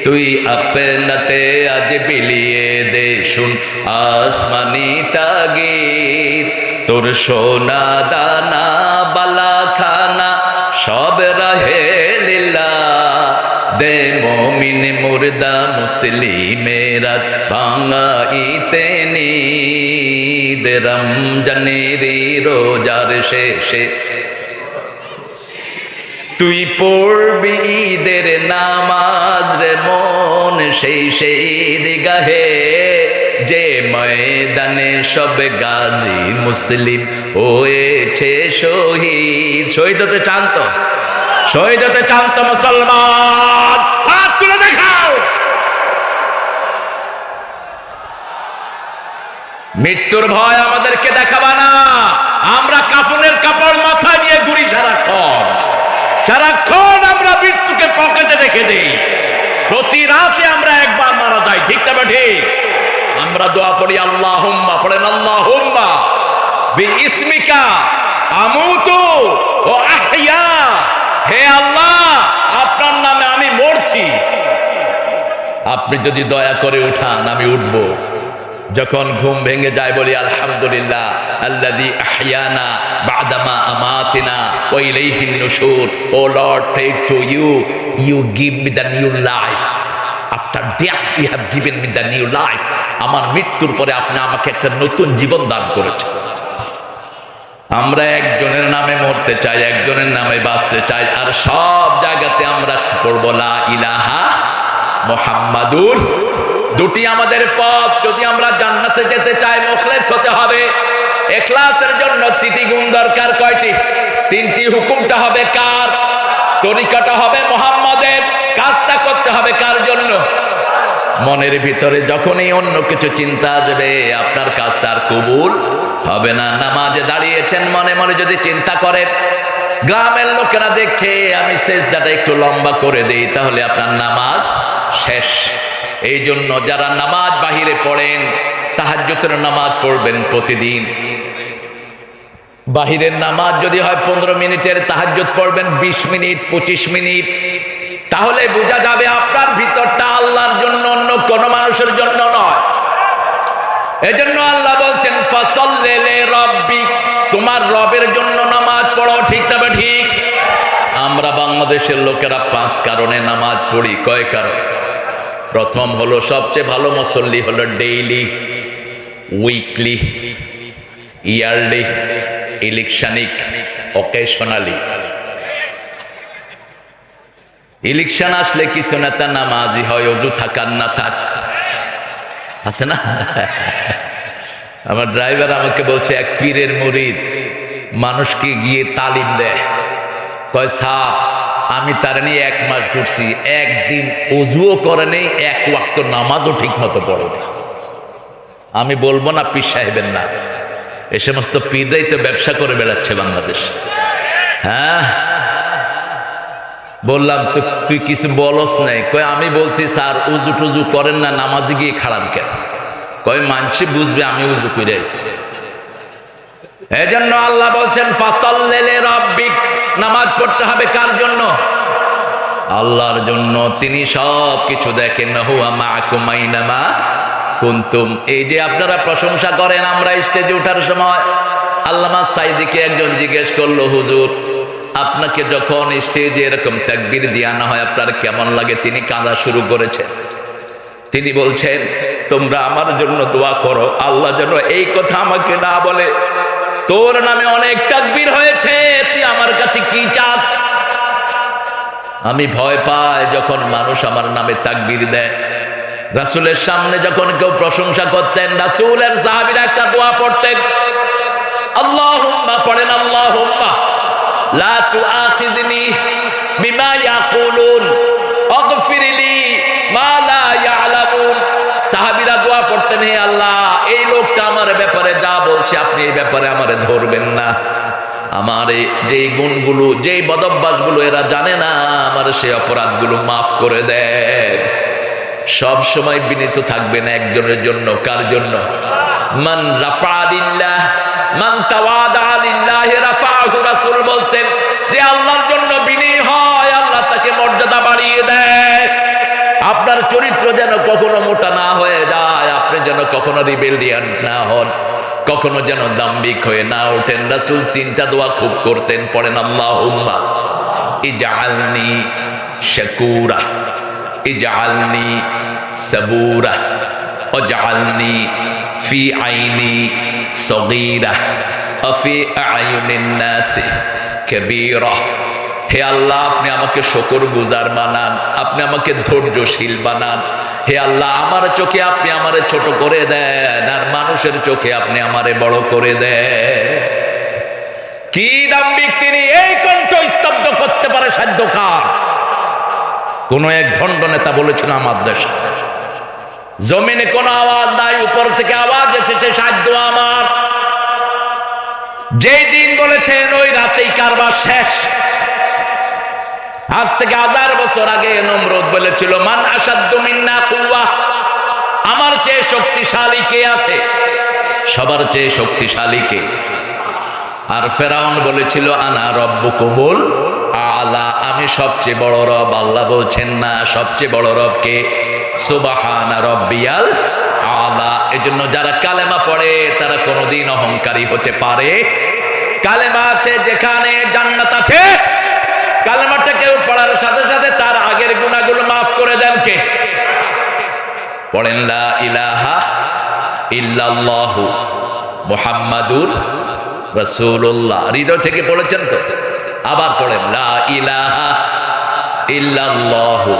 তুই আপনাতে আজ বিলিয়ে দে শুন আসমানি তাগিদ, তোর সোনা দানা বালা খানা সব রাহে লীলা, দে মমিন মুর্দা মুসলিমেরা ভাঙাইতে নিদ, রমজানের রোজার শেষে তুই পড়বি ঈদের নামাজ রে মন সেই ঈদগাহে, যে ময়দানে সব গাজী মুসলিম হয়েছে শহীদ। শহীদ হতে চান তো? শহীদ হতে চান তো মুসলমান? হাত তুলে দেখাও। মৃত্যুর ভয় আমাদেরকে দেখাবা না। আমরা কাফনের কাপড় মাথায় নিয়ে ঘুরি সারাক্ষণ আমরা মৃত্যুকে পকেটে রেখে দেই। প্রতি রাতে আমরা একবার মারা যাই, ঠিক না ঠিক? আমরা দোয়া পড়ি আল্লাহুম্মা, পড়েন আল্লাহুম্মা বিইসমিকা আমুতু ও আহইয়া, হে আল্লাহ আপনার নামে আমি মরছি, আপনি যদি দয়া করে উঠান আমি উঠব। যখন ঘুম ভেঙে যায় বলি আলহামদুলিল্লাহ আল্লাযী আহইয়ানা বা'দামা আমাতিনা ওয়া ইলাইহিন নুশুর। Oh lord, praise to you, you give me the new life, after death you have given me the new life. আমার মৃত্যুর পরে আপনি আমাকে একটা নতুন জীবন দান করেছেন। আমরা একজনের নামে মরতে চাই, একজনের নামে বাঁচতে চাই, আর সব জায়গাতে আমরা পড়ব লা ইলাহা মুহাম্মাদুর। দুটি আমাদের পথ। যদি আমরা জান্নাতে যেতে চাই মুখলেস হতে হবে। ইখলাসের জন্য তিনটি গুণ দরকার। কয়টি? তিনটি। হুকুমটা হবে কার? তরিকাটা হবে মুহাম্মাদের। কাজটা করতে হবে কার জন্য? মনের ভিতরে যখনই অন্য কিছু চিন্তা আসবে আপনার কাজটা আর কবুল হবে না। নামাজে দাঁড়িয়েছেন, মনে মনে যদি চিন্তা করেন গ্রামের লোকেরা দেখছে আমি সেজদাটা একটু লম্বা করে দেই, তাহলে আপনার নামাজ শেষ। এই জন্য যারা নামাজ বাহিরে পড়েন, তাহাজ্জুদের নামাজ পড়বেন প্রতিদিন। বাহিরের নামাজ যদি হয় 15 মিনিটের, তাহাজ্জুদ পড়বেন 20 মিনিট 25 মিনিট। তাহলে বোঝা যাবে আপনার ভিতরটা আল্লাহর জন্য, অন্য কোন মানুষের জন্য নয়। এজন্য আল্লাহ বলছেন ফাসাল্লি লিরাব্বিক, তোমার রবের জন্য নামাজ পড়ো, ঠিক না ঠিক? আমরা বাংলাদেশের লোকেরা 5 কারণে নামাজ পড়ি। কয় কারণ? প্রথম হলো সবচেয়ে ভালো মুসল্লি হলো ডেইলি, উইকলি, ইয়ারলি, ইলেকশনিক, অকেশনালি। ইলেকশন আসলে কিছু নেতা নামাজি হয়, অজু থাকার না থাক, আছে না? আমার ড্রাইভার আমাকে বলছে এক পীরের মুরিদ মানুষকে গিয়ে তালিম দেয়। কয় সাহ, আমি তার নিয়ে 1 মাস ঘুরছি, একদিন অজুও করে নেই, 1 ওয়াক্ত নামাজও ঠিক মতো পড়ে না। আমি বলবো না পীর সাহেবের না, এ সমস্ত পীররাই তো ব্যবসা করে বেড়াচ্ছে বাংলাদেশ। হ্যাঁ, বললাম তো তুই কিছু বলস নাই? কয় আমি বলছি স্যার উজু টুজু করেন না, নামাজে গিয়ে খাড়ান কেন? কয় মানসি বুঝবে আমি উজু করে আছি। এজন্য আল্লাহ বলছেন ফাসাল্লি লিরাব্বিক, নামাজ পড়তে হবে কার জন্য? আল্লাহর জন্য। তিনি সব কিছু দেখেন। হুয়া মাআকুম আইনামা কুনতুম। এই যে আপনারা প্রশংসা করেন, আমরা স্টেজে ওঠার সময় আল্লামা সাইদিকে একজন জিজ্ঞেস করলো, হুজুর আপনাকে যখন স্টেজে এরকম তাকবীর দিয়া না হয় আপনার কেমন লাগে? তিনি কাঁদা শুরু করেছেন। তিনি বলছেন তোমরা আমার জন্য দোয়া করো, আল্লাহ যেন এই কথা আমাকে না বলে তোর নামে অনেক তাকবীর হয়েছে, তুই আমার কাছে কি চাস? আমি ভয় পাই যখন মানুষ আমার নামে তাকবীর দেয়। রাসূলের সামনে যখন কেউ প্রশংসা করতেন, রাসূলের সাহাবীরা একটা দোয়া পড়তেন, আল্লাহুম্মা, পড়েন আল্লাহুম্মা লা তুআখিযনি বিমা ইয়াকুলুন আগফিরলি মা লা ইয়ালামুন। সাহাবীরা দোয়া পড়তেন, হে আল্লাহ এই লোকটা আমার ব্যাপারে যা বলছে আপনি এই ব্যাপারে আমারে ধরবেন না। আমারে যে গুণগুলো যে বদভ্যাসগুলো এরা জানে না, আমার সেই অপরাধগুলো মাফ করে দেন। সব সময় বিনীত থাকবেন একজনের জন্য। কার জন্য? মান রাফা লিল্লাহ মান তাওয়াদা লিল্লাহ রাফাহু। রাসূল বলতেন যে আল্লাহর জন্য বিনয়ী হয়, আল্লাহ তাকে মর্যাদা বাড়িয়ে দেয়। আপনার চরিত্র যেন কখনো মোটা না হয়ে যায়, আপনি যেন কখনো রিবেলিয়ান না হন, কখনো যেন দাম্ভিক হয়ে না ওঠেন। রাসূল তিনটা দোয়া খুব করতেন, পড়েন আল্লাহুম্মা ইজআলনি শাকুরা, ইজআলনি সাবুরা, ওয়াজআলনি ফি আইনি সগীরা ওয়া ফি আ'য়ুনিন নাসি কাবীরা। হে আল্লাহ, আপনি আমাকে শুকরগুজার বানান, আপনি আমাকে ধৈর্যশীল বানান। হে আল্লাহ, আমার চোখে আপনি আমারে ছোট করে দেন, আর মানুষের চোখে আপনি আমারে বড় করে দেন। কি দাম্ভিক তিনি! এই কণ্ঠ স্তব্ধ করতে পারে সাধ্য কার? কোন এক ভণ্ড নেতা বলেছিল আমার দেশে জমিনে কোনো আওয়াজ নাই, উপর থেকে আওয়াজ এসেছে সাধ্য আমার। যেই দিন বলেছেন ওই রাতেই কারবার শেষ। আজ থেকে 1000 বছর আগে নমরুদ বলেছিল মান আসাদ্দু মিন্না কুওয়া, আমার চেয়ে শক্তিশালী কে আছে? সবার চেয়ে শক্তিশালী কে? আর ফেরাউন বলেছিল আনা রব্বুকুমুল আলা, আমি সবচেয়ে বড় রব। আল্লাহ বলছেন না, সবচেয়ে বড় রব কে? সুবহানা রব্বিয়াল আলা। এজন্য যারা কালেমা পড়ে তারা কোনোদিন অহংকারী হতে পারে? কালেমা আছে যেখানে জান্নাত আছে। কালেমাটা কেউ পড়ার সাথে সাথে তার আগের গুনাহগুলো মাফ করে দেন কে? পড়েন লা ইলাহা ইল্লাল্লাহু মুহাম্মাদুর রাসূলুল্লাহ। হৃদয় থেকে পড়েছেন তো? আবার পড়েন লা ইলাহা ইল্লাল্লাহু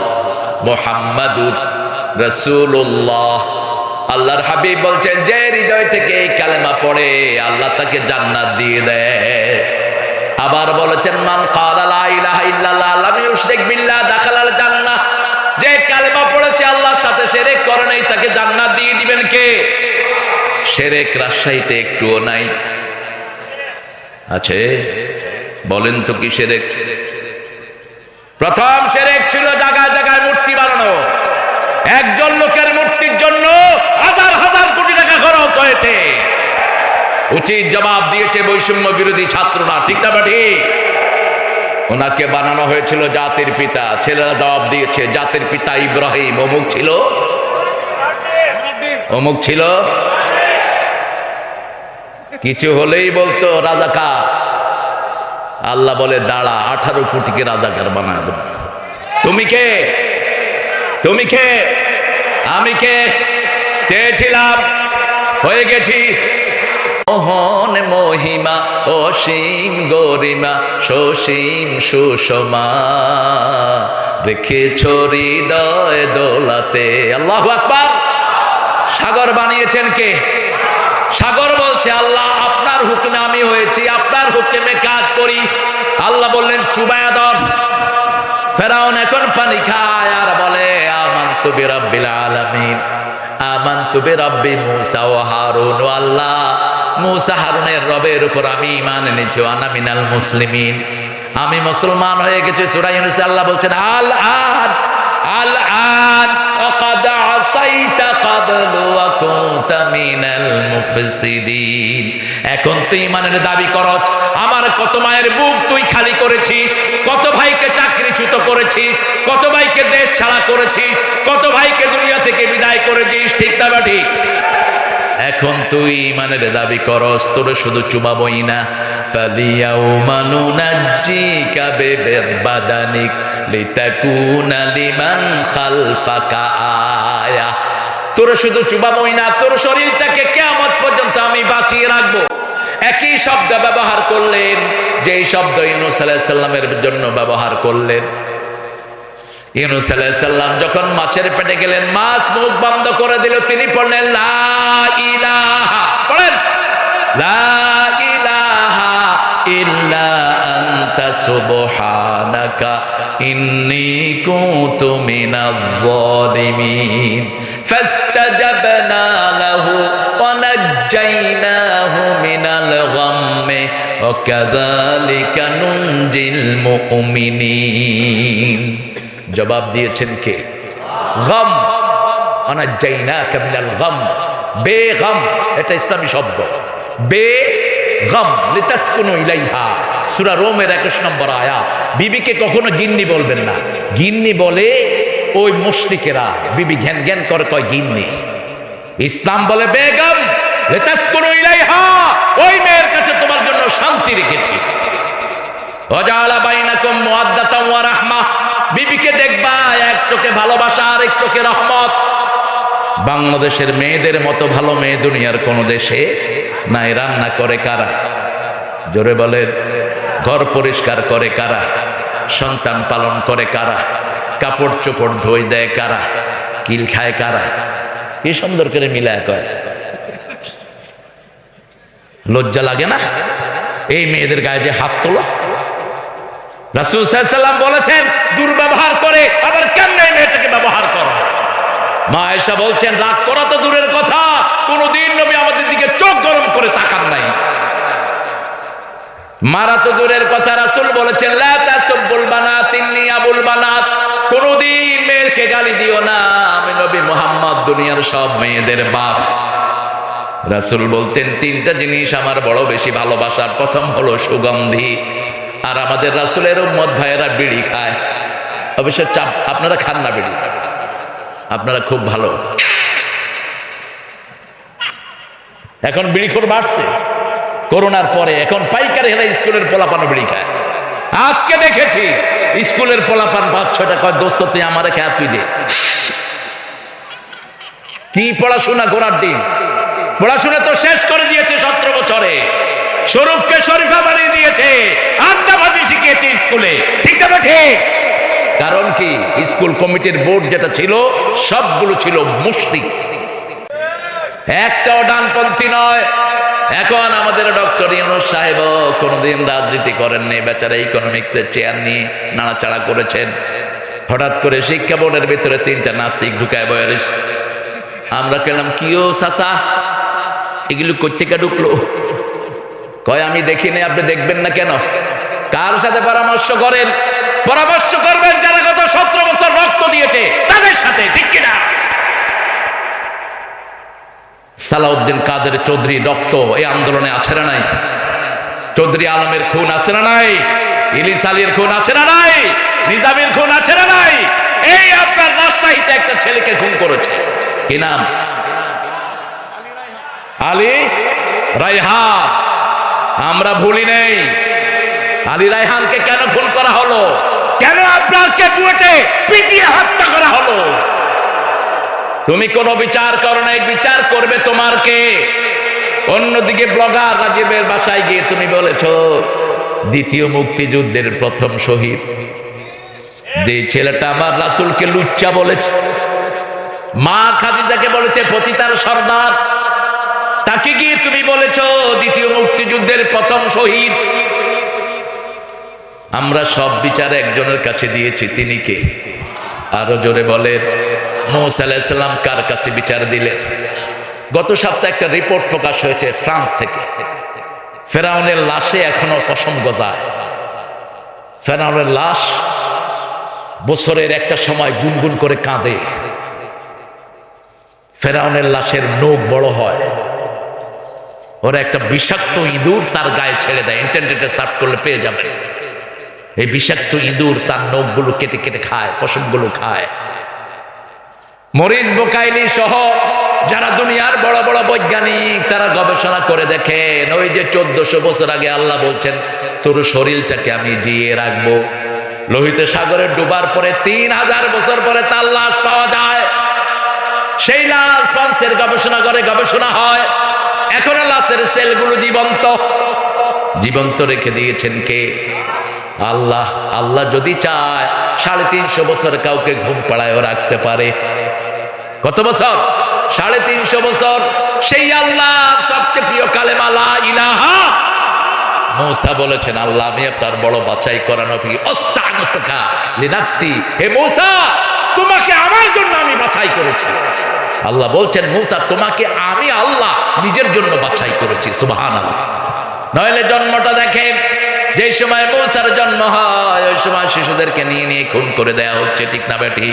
মুহাম্মাদুর রাসূলুল্লাহ। আল্লাহর হাবিব বলছেন যে হৃদয় থেকে এই কালেমা পড়ে আল্লাহ তাকে জান্নাত দিয়ে দেয়। আবার বলেছেন মান ক্বালা লা ইলাহা ইল্লাল্লাহ লাম ইউশরিক বিল্লাহ দাখালাল জান্নাহ। যে কালেমা পড়েছে আল্লাহর সাথে শিরক করে নাই, তাকে জান্নাত দিয়ে দিবেন কে? শিরক রাজশাহীতে একটুও নাই। আছে? বলেন তো কি শিরক? প্রথম শিরক ছিল জায়গায় জায়গায় মূর্তি বানানো। একজন লোকের মূর্তির জন্য হাজার হাজার কোটি টাকা খরচ হয়েছে। উচিত জবাব দিয়েছে বৈষম্য বিরোধী ছাত্ররা, ঠিক না ঠিক? ওনাকে বানানো হয়েছিল জাতির পিতা। ছেলেরা জবাব দিয়েছে জাতির পিতা ইব্রাহিম অমুক ছিল, অমুক ছিল। কিছু হলেই বলতো রাজাকার। আল্লাহ বলে দাঁড়া, 18 কোটিকে রাজাকার বানায় দেব। তুমি কে? তুমি কে? আমি কে? চেয়েছিলাম, হয়ে গেছি। মোহন মহিমা অসীম গরিমা সসীম সুষমা রেখেছ হৃদয় দোলাতে। আল্লাহু আকবার। সাগর বানিয়েছেন কে? সাগর বলছে আল্লাহ আপনার হুকুমে আমি হয়েছি, আপনার হুকুমে কাজ করি। আল্লাহ বললেন চুবায়া ধর। ফেরাউন এখন পানি খায় আর বলে আমানতু বিরাব্বিল আলামিন, আমানতু বিরাব্বি মূসা ওয়া হারুন। ও আল্লাহ, মূসা হারুনের রবের উপর আমি ঈমান এনেছি। আনা মিনাল মুসলিমিন, আমি মুসলমান হয়ে গেছি। সূরা ইউনূসে আল্লাহ বলছেন আল আন আল আন ওয়াকাদ আসাইতা ক্বাবলু ওয়া কুনতা মিনাল মুফসিদিন। এখন তুই ঈমানের দাবি করছ। আমার কত মায়ের বুক তুই খালি করেছিস, কত ভাইকে চাকরিচ্যুত করেছিস, কত ভাইকে দেশ ছাড়া করেছিস, কত ভাইকে দুনিয়া থেকে বিদায় করেছিস, ঠিক না বা ঠিক? এখন তুই ঈমানের দাবি করস, তোর শুধু চুমাবই না। ফালিয়াউমা নুনাজ্জিকা বিবাদানিক লিতাকুনা লিমান খালফাকা আয়া। তোর শুধু চুমাবই না, তোর শরীরটাকে কিয়ামত পর্যন্ত আমি বাঁচিয়ে রাখবো। একই শব্দ ব্যবহার করলেন, যেই শব্দ ইউনূস আলাইহিস সালামের জন্য ব্যবহার করলেন। ইউনূস আলাইহিস সালাম যখন মাছের পেটে গেলেন, মাছ মুখ বন্ধ করে দিল। তিনি পড়লেন লা ইলাহা, পড়েন লা ইলাহা ইল্লা আনতা সুবহানাকা ইন্নী কুনতু মিনাজ জালিমিন। ফাস্তাজাবনা লাহু ওয়া নাজ্জাইনাহু মিনাল গাম্মি ওয়াকাযালিকা নুনজিল মুমিনিন। জবাব দিয়েছেন কে? গাম। আনাজ্জাইনাকা মিনাল গাম। বেগম এটা ইসলামী শব্দ। বেগম লিতাসকুনু ইলাইহা, সূরা রোমের 21 নম্বর আয়াত। বিবিকে কখনো গিন্নি বলবেন না। গিন্নি বলে ওই মুশরিকেরা, বিবি ঘ্যান ঘ্যান করে কয় গিন্নি। ইসলাম বলে বেগম লিতাসকুনু ইলাইহা, ওই মেয়ের কাছে তোমার জন্য শান্তি রেখেছি। ওয়াজাআলা বাইনাকুম মুওয়াদ্দাতাও ওয়া রাহমাহ, বিবিকে দেখবা এক চোখে ভালোবাসা আর এক চোখে রহমত। বাংলাদেশের মেয়েদের মতো ভালো মেয়ে দুনিয়ার কোন দেশে নাই। রান্না করে কারা? জোরে বলেন। ঘর পরিষ্কার করে কারা? সন্তান পালন করে কারা? কাপড় চোপড় ধুয়ে দেয় কারা? কিল খায় কারা? কি সুন্দর করে মিলায় কয়। লজ্জা লাগে না এই মেয়েদের গায়ে যে হাত তোলা? রাসূল সাল্লাল্লাহু আলাইহি ওয়াসাল্লাম বলেছেন দুর্ব্যবহার করে আবার কেমনে মেয়েটাকে ব্যবহার করা। মা আয়েশা বলছেন রাগ করা তো দূরের কথা, কোনদিন নবী আমাদের দিকে চোখ গরম করে তাকান নাই। মারা তো দূরের কথা, রাসূল বলেছেন লা তাসুবুল বানাত ইন্নী আবুল বানাত, কোনদিন মেয়েকে গালি দিও না, আমি নবী মুহাম্মদ দুনিয়ার সব মেয়েদের বাপ। রাসূল বলতেন তিনটা জিনিস আমার বড় বেশি ভালোবাসার। প্রথম হলো সুগন্ধি। আর আমাদের রাসূলের উম্মত ভাইয়েরা বিড়ি খায়। অবশ্য চাপ আপনারা খান না বিড়ি, আপনারা খুব ভালো। এখন বিড়িখোর বাড়ছে করোনার পরে, এখন পাইকারি হেলা স্কুলের পোলাপান বিড়ি খায়। আজকে দেখেছি স্কুলের পোলাপান 5-6টা কয় দোস্ত তুই আমারে খেয়া তুই দে। কি পড়াশোনা গোড়ার দিন, পড়াশোনা তো শেষ করে দিয়েছে 17 বছরে। শরীফকে শরীফা বানিয়ে দিয়েছে, আড্ডাবাজি শিখিয়েছে স্কুলে। ঠিক না ঠিক? কারণ কি স্কুল কমিটির বোর্ড যেটা ছিল সবগুলো ছিল মুশরিক, একটাও ডানপন্থী নয়। এখন আমাদের ডক্টর ইউনূস সাহেব কোনোদিন রাজনীতি করেননি, বেচারা ইকোনমিক্সের চেয়ার নিয়ে নাড়াচাড়া করেছেন। হঠাৎ করে শিক্ষা বোর্ডের ভিতরে 3টা নাস্তিক ঢুকায় বয়ারিস। আমরা কেলাম কিও চাচা এগুলো কোত্থেকে ঢুকলো? কয় আমি দেখিনি, আপনি দেখবেন না কেন? কার সাথে পরামর্শ করেন? পরামর্শ করবেন যারা গত 17 বছর রক্ত দিয়েছে তাদের সাথে, ঠিক কিনা? সালাউদ্দিন কাদের চৌধুরী রক্ত এই আন্দোলনে আছে না নাই? চৌধুরী আলমের খুন আছে না নাই? ইলিস আলীর খুন আছে না নাই? নিজামের খুন আছে না নাই? এই আপনার রাজশাহীতে একটা ছেলেকে খুন করেছে, কি নাম? আলী রায়হান। আমরা ভুলি নেই আলী রায়হানকে কেন খুন করা হলো, কেন আপনাকে বুয়েটে পিটিয়ে হত্যা করা হলো। তুমি কোনো বিচার করো না, বিচার করবে তোমার কে? অন্যদিকে ব্লগার রাজীবের বাসায় গিয়ে তুমি বলেছো দ্বিতীয় মুক্তিযুদ্ধের প্রথম শহীদ যে ছেলেটা আমার রাসূলকে লুচ্চা বলেছে, মা খাদিজাকে বলেছে পতিতার সর্দার, তাকে গিয়ে তুমি বলেছো দ্বিতীয় মুক্তিযুদ্ধের প্রথম শহীদ। আমরা সব বিচার একজনের কাছে দিয়েছি, তিনি কে? আরো জোরে বলেন। মুসা আলাইহিস সালাম কার কাছে বিচার দিলেন? গত সপ্তাহে একটা রিপোর্ট প্রকাশ হয়েছে ফ্রান্স থেকে। ফেরাউনের লাশে এখনো পশম গজায়। ফেরাউনের লাশ বছরের একটা সময় গুনগুন করে কাঁদে। ফেরাউনের লাশের নখ বড় হয়, ওরা একটা বিষাক্ত ইঁদুর তার গায়ে ছেড়ে দেয়। ইন্টারনেটে সার্চ করলে পেয়ে যাবেন। এই বিষাক্ত ইঁদুর তার নখগুলো কেটে কেটে খায়, পশমগুলো খায়। মরিস বুকাইলি সহ যারা দুনিয়ার বড় বড় বৈজ্ঞানিক তারা গবেষণা করে দেখেন, ওই যে 1400 বছর আগে আল্লাহ বলছেন তোর শরীরটাকে আমি জিয়ে রাখবো, লোহিত সাগরে ডুবার পরে 3000 বছর পরে তার লাশ পাওয়া যায়। সেই লাশ ফ্রান্সের গবেষণা করে গবেষণা হয়, এখনো লাশের সেলগুলো জীবন্ত। জীবন্ত রেখে দিয়েছেন কে? আল্লাহ। আল্লাহ যদি চায় 350 বছর কাউকে ঘুম পাড়ায়ও রাখতে পারে। কত বছর? 350 বছর। সেই আল্লাহ সবচেয়ে প্রিয় কালেমা লা ইলাহা। মুসা বলেছেন আল্লাহ আমি আপনার বড় বাছাই করা নবী, আস্তাগফিরুকা লিনাফসি। হে মুসা তোমাকে আমার জন্য আমি বাছাই করেছি। আল্লাহ বলছেন মুসা তোমাকে আমি আল্লাহ নিজের জন্য বাছাই করেছি। সুবহানাল্লাহ। নইলে জন্মটা দেখেন, যে সময় মূসার জন্ম হয় ওই সময় শিশুদেরকে নিয়ে নিয়ে খুন করে দেয়া হচ্ছে, ঠিক না বেটি?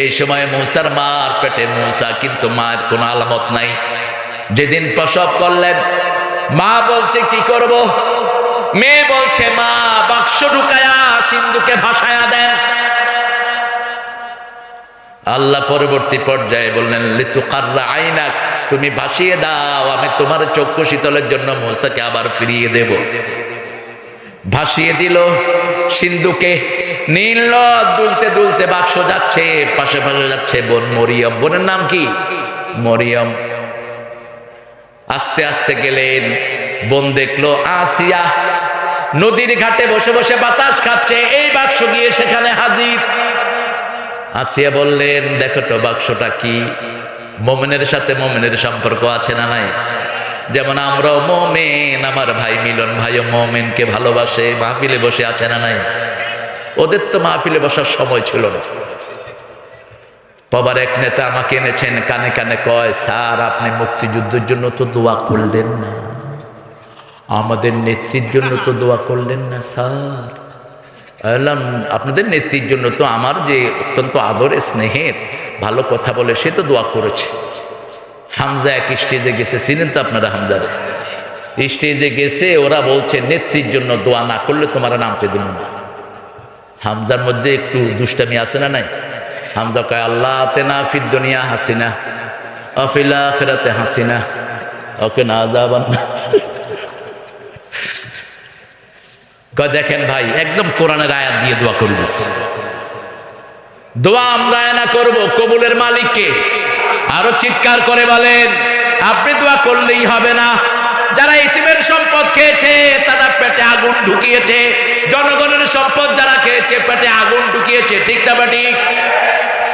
এই সময় মূসার মার পেটে মূসা, কিন্তু মায়ের কোনো আলামত নাই। যেদিন প্রসব করলেন মা বলছে কি করব, মেয়ে বলছে মা বাক্স ঢুকায়া সিন্ধুকে ভাসায়া দেন। আল্লাহ পরবর্তী পর্যায়ে বললেন লিতুকাররা আইনাক, তুমি ভাসিয়ে দাও, আমি তোমার চক্ষু শীতলের জন্য মূসাকে আবার ফিরিয়ে দেব। ভাসিয়ে দিল সিন্ধুকে, নীল দুলতে দুলতে বাক্স যাচ্ছে, পাশে পাশে যাচ্ছে বোন মরিয়ম। বোনের নাম কি? মরিয়ম। আস্তে আস্তে গেলেন, বোন দেখলো আসিয়া নদীর ঘাটে বসে বসে বাতাস খাচ্ছে, এই বাক্স গিয়ে সেখানে হাজির। আসিয়া বললেন দেখো তো বাক্সটা কি? মোমেনের সাথে মোমেনের সম্পর্ক আছে না নাই? যেমন আমরাও মোমেন, আমার ভাই মিলন ভাইও মোমেনকে ভালোবাসে, মাহফিলে বসে আছে না নাই? ওদের তো মাহফিলে বসার সময় ছিল না। বাবার এক নেতা আমাকে এনেছেন, কানে কানে কয় স্যার আপনি মুক্তিযুদ্ধের জন্য তো দোয়া করলেন না, আমাদের নেত্রীর জন্য তো দোয়া করলেন না স্যার। বললাম আপনাদের নেত্রীর জন্য তো আমার যে অত্যন্ত আদরে স্নেহের ভালো কথা বলে সে তো দোয়া করেছে। হামজা এক স্টেজে গেছে, চিনেন তো আপনারা হামজারে? স্টেজে গেছে, ওরা বলছে নেত্রীর জন্য দোয়া না করলে তোমার নামতে দেব না। হামজার মধ্যে একটু দুষ্টামি আছে না নাই? হামজা কয় আল্লাহ আতেনা ফিদ দুনিয়া হাসিনা আফিল আখিরাতে হাসিনা ওকে না যাবান। দেখেন ভাই, একদম কোরআনের আয়াত দিয়ে দোয়া করে দিচ্ছে। দোয়া আমরা না করব, কবুলের মালিককে। আরো চিৎকার করে বলেন আপনি দোয়া করলেই হবে না। যারা ইতিমের সম্পদ খেয়েছে তারা পেটে আগুন ঢুকিয়েছে, জনগণের সম্পদ যারা খেয়েছে পেটে আগুন ঢুকিয়েছে, ঠিক না ঠিক?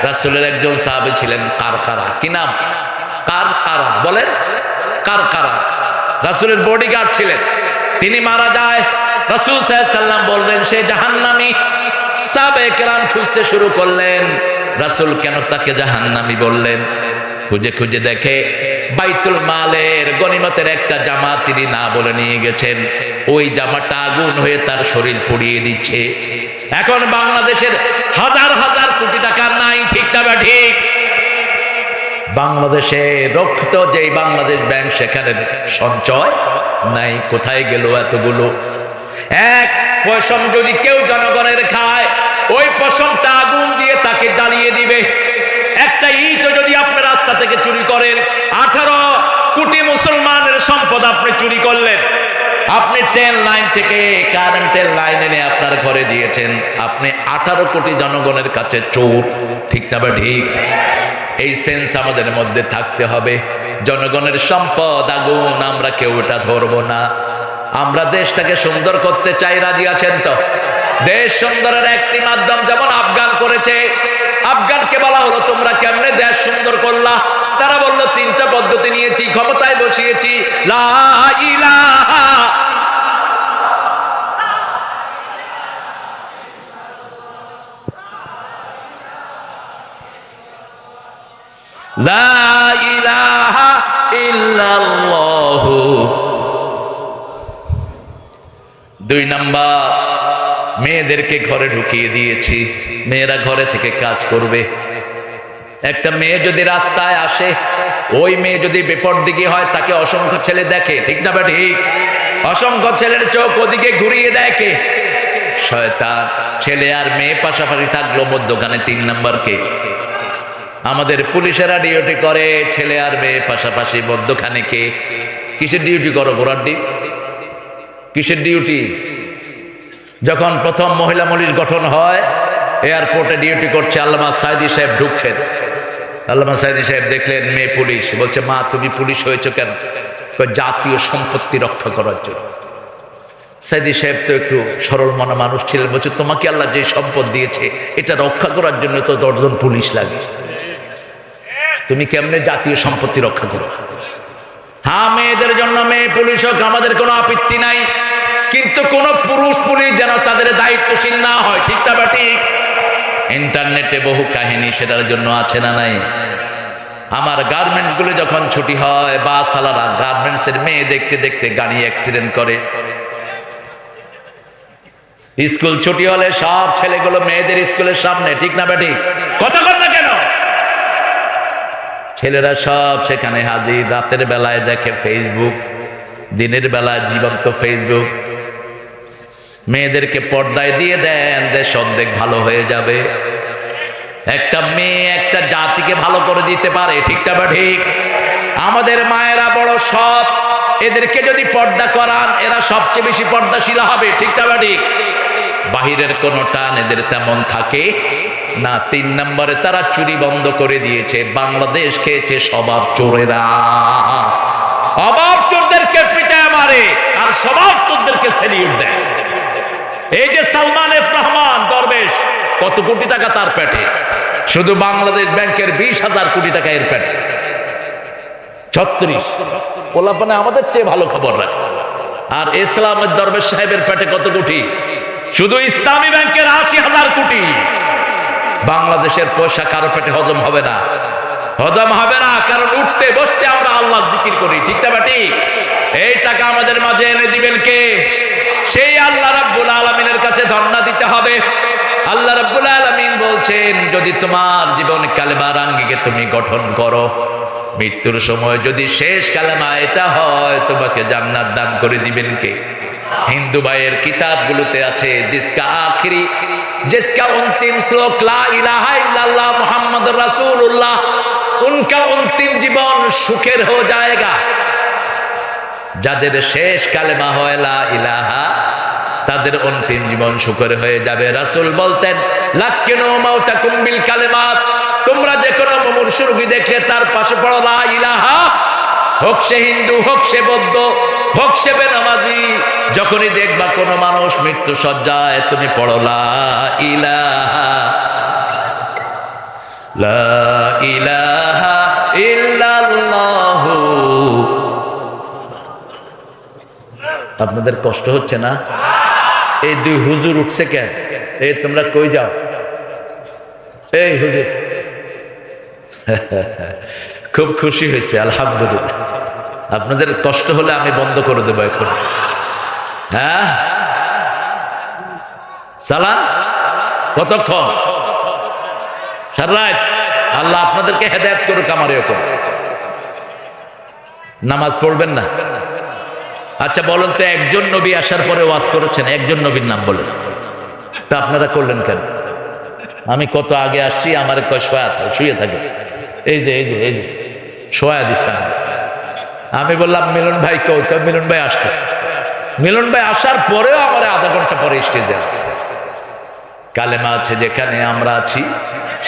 রাসূলের একজন সাহাবী ছিলেন কারকারা। কি নাম? কারকারা। বলেন কারকারা। রাসূলের বডিগার্ড ছিলেন। তিনি মারা যায়, রাসূল সাল্লাল্লাহু আলাইহি ওয়াসাল্লাম বললেন সে জাহান্নামী। সাহাবায়ে কেরাম খুঁজতে শুরু করলেন রাসূল কেন তাকে জাহান্নামী বললেন। খুঁজে খুঁজে দেখে বাইতুল মালের গনিমতের একটা জামা তিনি না বলে নিয়ে গেছেন, ওই জামাটা আগুন হয়ে তার শরীর পুড়িয়ে দিচ্ছে। এখন বাংলাদেশের হাজার হাজার কোটি টাকার নাই, ঠিক না ঠিক? বাংলাদেশে রক্ষিত যেই বাংলাদেশ ব্যাংক সেখানে সঞ্চয় নাই, কোথায় গেল এতগুলো? এক পয়সম যদি কেউ জনগণের খায়, ওই পয়সমটা আগুন দিয়ে তাকে জ্বালিয়ে দিবে। একটা ইট যদি আপনি রাস্তা থেকে চুরি করেন, 18 কোটি মুসলমানের সম্পদ আপনি চুরি করলেন। আপনি ট্রেন লাইন থেকে কারেন্টের লাইন এনে আপনার ঘরে দিয়েছেন, আপনি 18 কোটি জনগণের কাছে চোর, ঠিক না ঠিক? এই সেন্স আমাদের মধ্যে থাকতে হবে। জনগণের সম্পদ আগুন, আমরা কেউ এটা ধরবো না। আমরা দেশটাকে সুন্দর করতে চাই, রাজি আছেন তো? দেশ সুন্দরের একটি মাধ্যম যেমন আফগান করেছে। আফগানকে বলা হলো তোমরা কেমনে দেশ সুন্দর করলা? তারা বলল 3টা পদ্ধতি নিয়েছি, ক্ষমতায় বসিয়েছি। লা ইলাহা লা ইলাহা ইল্লাল্লাহু। 2 নাম্বার, মেয়েদেরকে ঘরে ঢুকিয়ে দিয়েছি, মেয়েরা ঘরে থেকে কাজ করবে। একটা মেয়ে যদি রাস্তায় আসে, ওই মেয়ে যদি বিপরদিকে হয় তাকে অসংখ্য ছেলে দেখে, ঠিক না ঠিক? অসংখ্য ছেলের চোখ ওদিকে ঘুরিয়ে দেখে। শয়তান। ছেলে আর মেয়ে পাশাপাশি থাকলো, মধ্যখানে 3 নাম্বার কে? আমাদের পুলিশেরা ডিউটি করে, ছেলে আর মেয়ে পাশাপাশি, মধ্যখানে কে? কিসের ডিউটি করো? ঘোড়ার ডিউটি? কিসের ডিউটি? যখন প্রথম মহিলা পুলিশ গঠন হয়, এয়ারপোর্টে ডিউটি করছে আল্লামা সাইদি সাহেব ঢুকছেন। আল্লামা সাইদি সাহেব দেখলেন মেয়ে পুলিশ, বলছে মা তুমি পুলিশ হয়েছো কেন? জাতীয় সম্পত্তি রক্ষা করার জন্য। সাইদি সাহেব তো একটু সরল মনা মানুষ ছিলেন, বলছে তোমাকে আল্লাহ যে সম্পদ দিয়েছে এটা রক্ষা করার জন্য তো 10 জন পুলিশ লাগে, তুমি কেমনে জাতীয় সম্পত্তি রক্ষা করো? হ্যাঁ, মেয়েদের জন্য মেয়ে পুলিশ হোক, আমাদের কোনো আপত্তি নাই, কিন্তু কোন পুরুষ পুলিশ যেন তাদের দায়িত্বশীল না হয়, ঠিক না ঠিক? ইন্টারনেটে বহু কাহিনী সেটার জন্য আছে না নাই? আমার গার্মেন্টস গুলো যখন ছুটি হয়, বাস আলারা গার্মেন্টস এর মেয়ে দেখতে দেখতে গাড়ি অ্যাক্সিডেন্ট করে। স্কুল ছুটি হলে সব ছেলেগুলো মেয়েদের স্কুলের সামনে, ঠিক না বেঠিক? কথা বল না কেন? ছেলেরা সব সেখানে হাজির। রাতের বেলায় দেখে ফেসবুক, দিনের বেলায় জীবন্ত ফেসবুক। মেয়েদেরকে পর্দায় দিয়ে দেন, দেশ অর্ধেক ভালো হয়ে যাবে। একটা মেয়ে একটা জাতিকে ভালো করে দিতে পারে, ঠিক না ঠিক? আমাদের মায়েরা বড় সৎ, এদেরকে যদি পর্দা করান এরা সবচেয়ে বেশি পর্দাশীল হবে, ঠিক না ঠিক? বাহিরের কোন টান এদের তেমন থাকে না। 3 নম্বরে তারা চুরি বন্ধ করে দিয়েছে। বাংলাদেশ খেয়েছে স্বভাব চোরেরা। অভাব চোরদেরকে পিটায় মারে আর স্বভাব চোরদেরকে সেলিউট দেয়। এই যে সালমান এফ রহমান দরবেশ, কত কোটি টাকা তার পেটে, শুধু বাংলাদেশ ব্যাংকের 20,000 কোটি টাকা এর পেটে। 36 পোলাপানে আমাদের চেয়ে ভালো খবর রাখে। আর ইসলামের দরবেশ সাহেবের পেটে কত কোটি? শুধু ইসলামী ব্যাংকের 80,000 কোটি। বাংলাদেশের পয়সা কারো পেটে হজম হবে না, হজম হবে না, কারণ উঠতে বসতে আমরা আল্লাহ জিকির করি, ঠিক না ঠিক? এই টাকা আমাদের মাঝে এনে দিবেন কে? সেই আল্লাহ রাব্বুল আলামিনের কাছে ধর্ণা দিতে হবে। আল্লাহ রাব্বুল আলামিন বলছেন, যদি তোমার জীবন কালেমার আঙ্গিকে তুমি গঠন করো, মৃত্যুর সময় যদি শেষ কালেমা এটা হয়, তোমাকে জান্নাত দান করে দিবেন কে? হিন্দু ভাইয়ের কিতাবগুলোতে আছে, जिसका अंतिम श्लोक ला इलाहा इल्लल्लाह मुहम्मद रसूलुल्लाह, उनका अंतिम जीवन सुखेर हो जाएगा। যাদের শেষ কালেমা হয় লা ইলাহা, তাদের অন্তিম জীবন সুখের হয়ে যাবে। রাসূল বলতেন, লাক্কিনু মাউতাকুম বিল কালিমাত, তোমরা যে কোনো মুমূর্ষু রোগী দেখলে তার পাশে পড়ো লা ইলাহা। হোক সে হিন্দু, হোক সে বৌদ্ধ, হোক সে বেনামাজি, যখনই দেখবা কোনো মানুষ মৃত্যু সজ্জায়, তুমি পড়ো লা ইলাহা, লা ইলাহা ইল্লাল্লাহু। আপনাদের কষ্ট হচ্ছে না? এই 2 হুজুর উঠছে কেন? এই তোমরা কই যাও? এই হুজুর খুব খুশি হয়েছে, আলহামদুলিল্লাহ। আপনাদের কষ্ট হলে আমি বন্ধ করে দেবো এখন। হ্যাঁ, চালান। কতক্ষণ? সারা রাত। আল্লাহ আপনাদেরকে হেদায়েত করুক, আমার এরকম। নামাজ পড়বেন না? আচ্ছা বলেন তো, একজন নবী আসার পরে ওয়াজ করেছেন, একজন নবীর নাম বলেন তা আপনারা করলেন কেন? আমি কত আগে আসছি, আমার কয় শুয়ে থাকে, এই যে শোয়া দিচ্ছে। আমি বললাম মিলন ভাই কই? মিলন ভাই আসতেছে। মিলন ভাই আসার পরেও আমার আধা ঘন্টা পরে স্টেজে আছে। কালেমা আছে যেখানে আমরা আছি,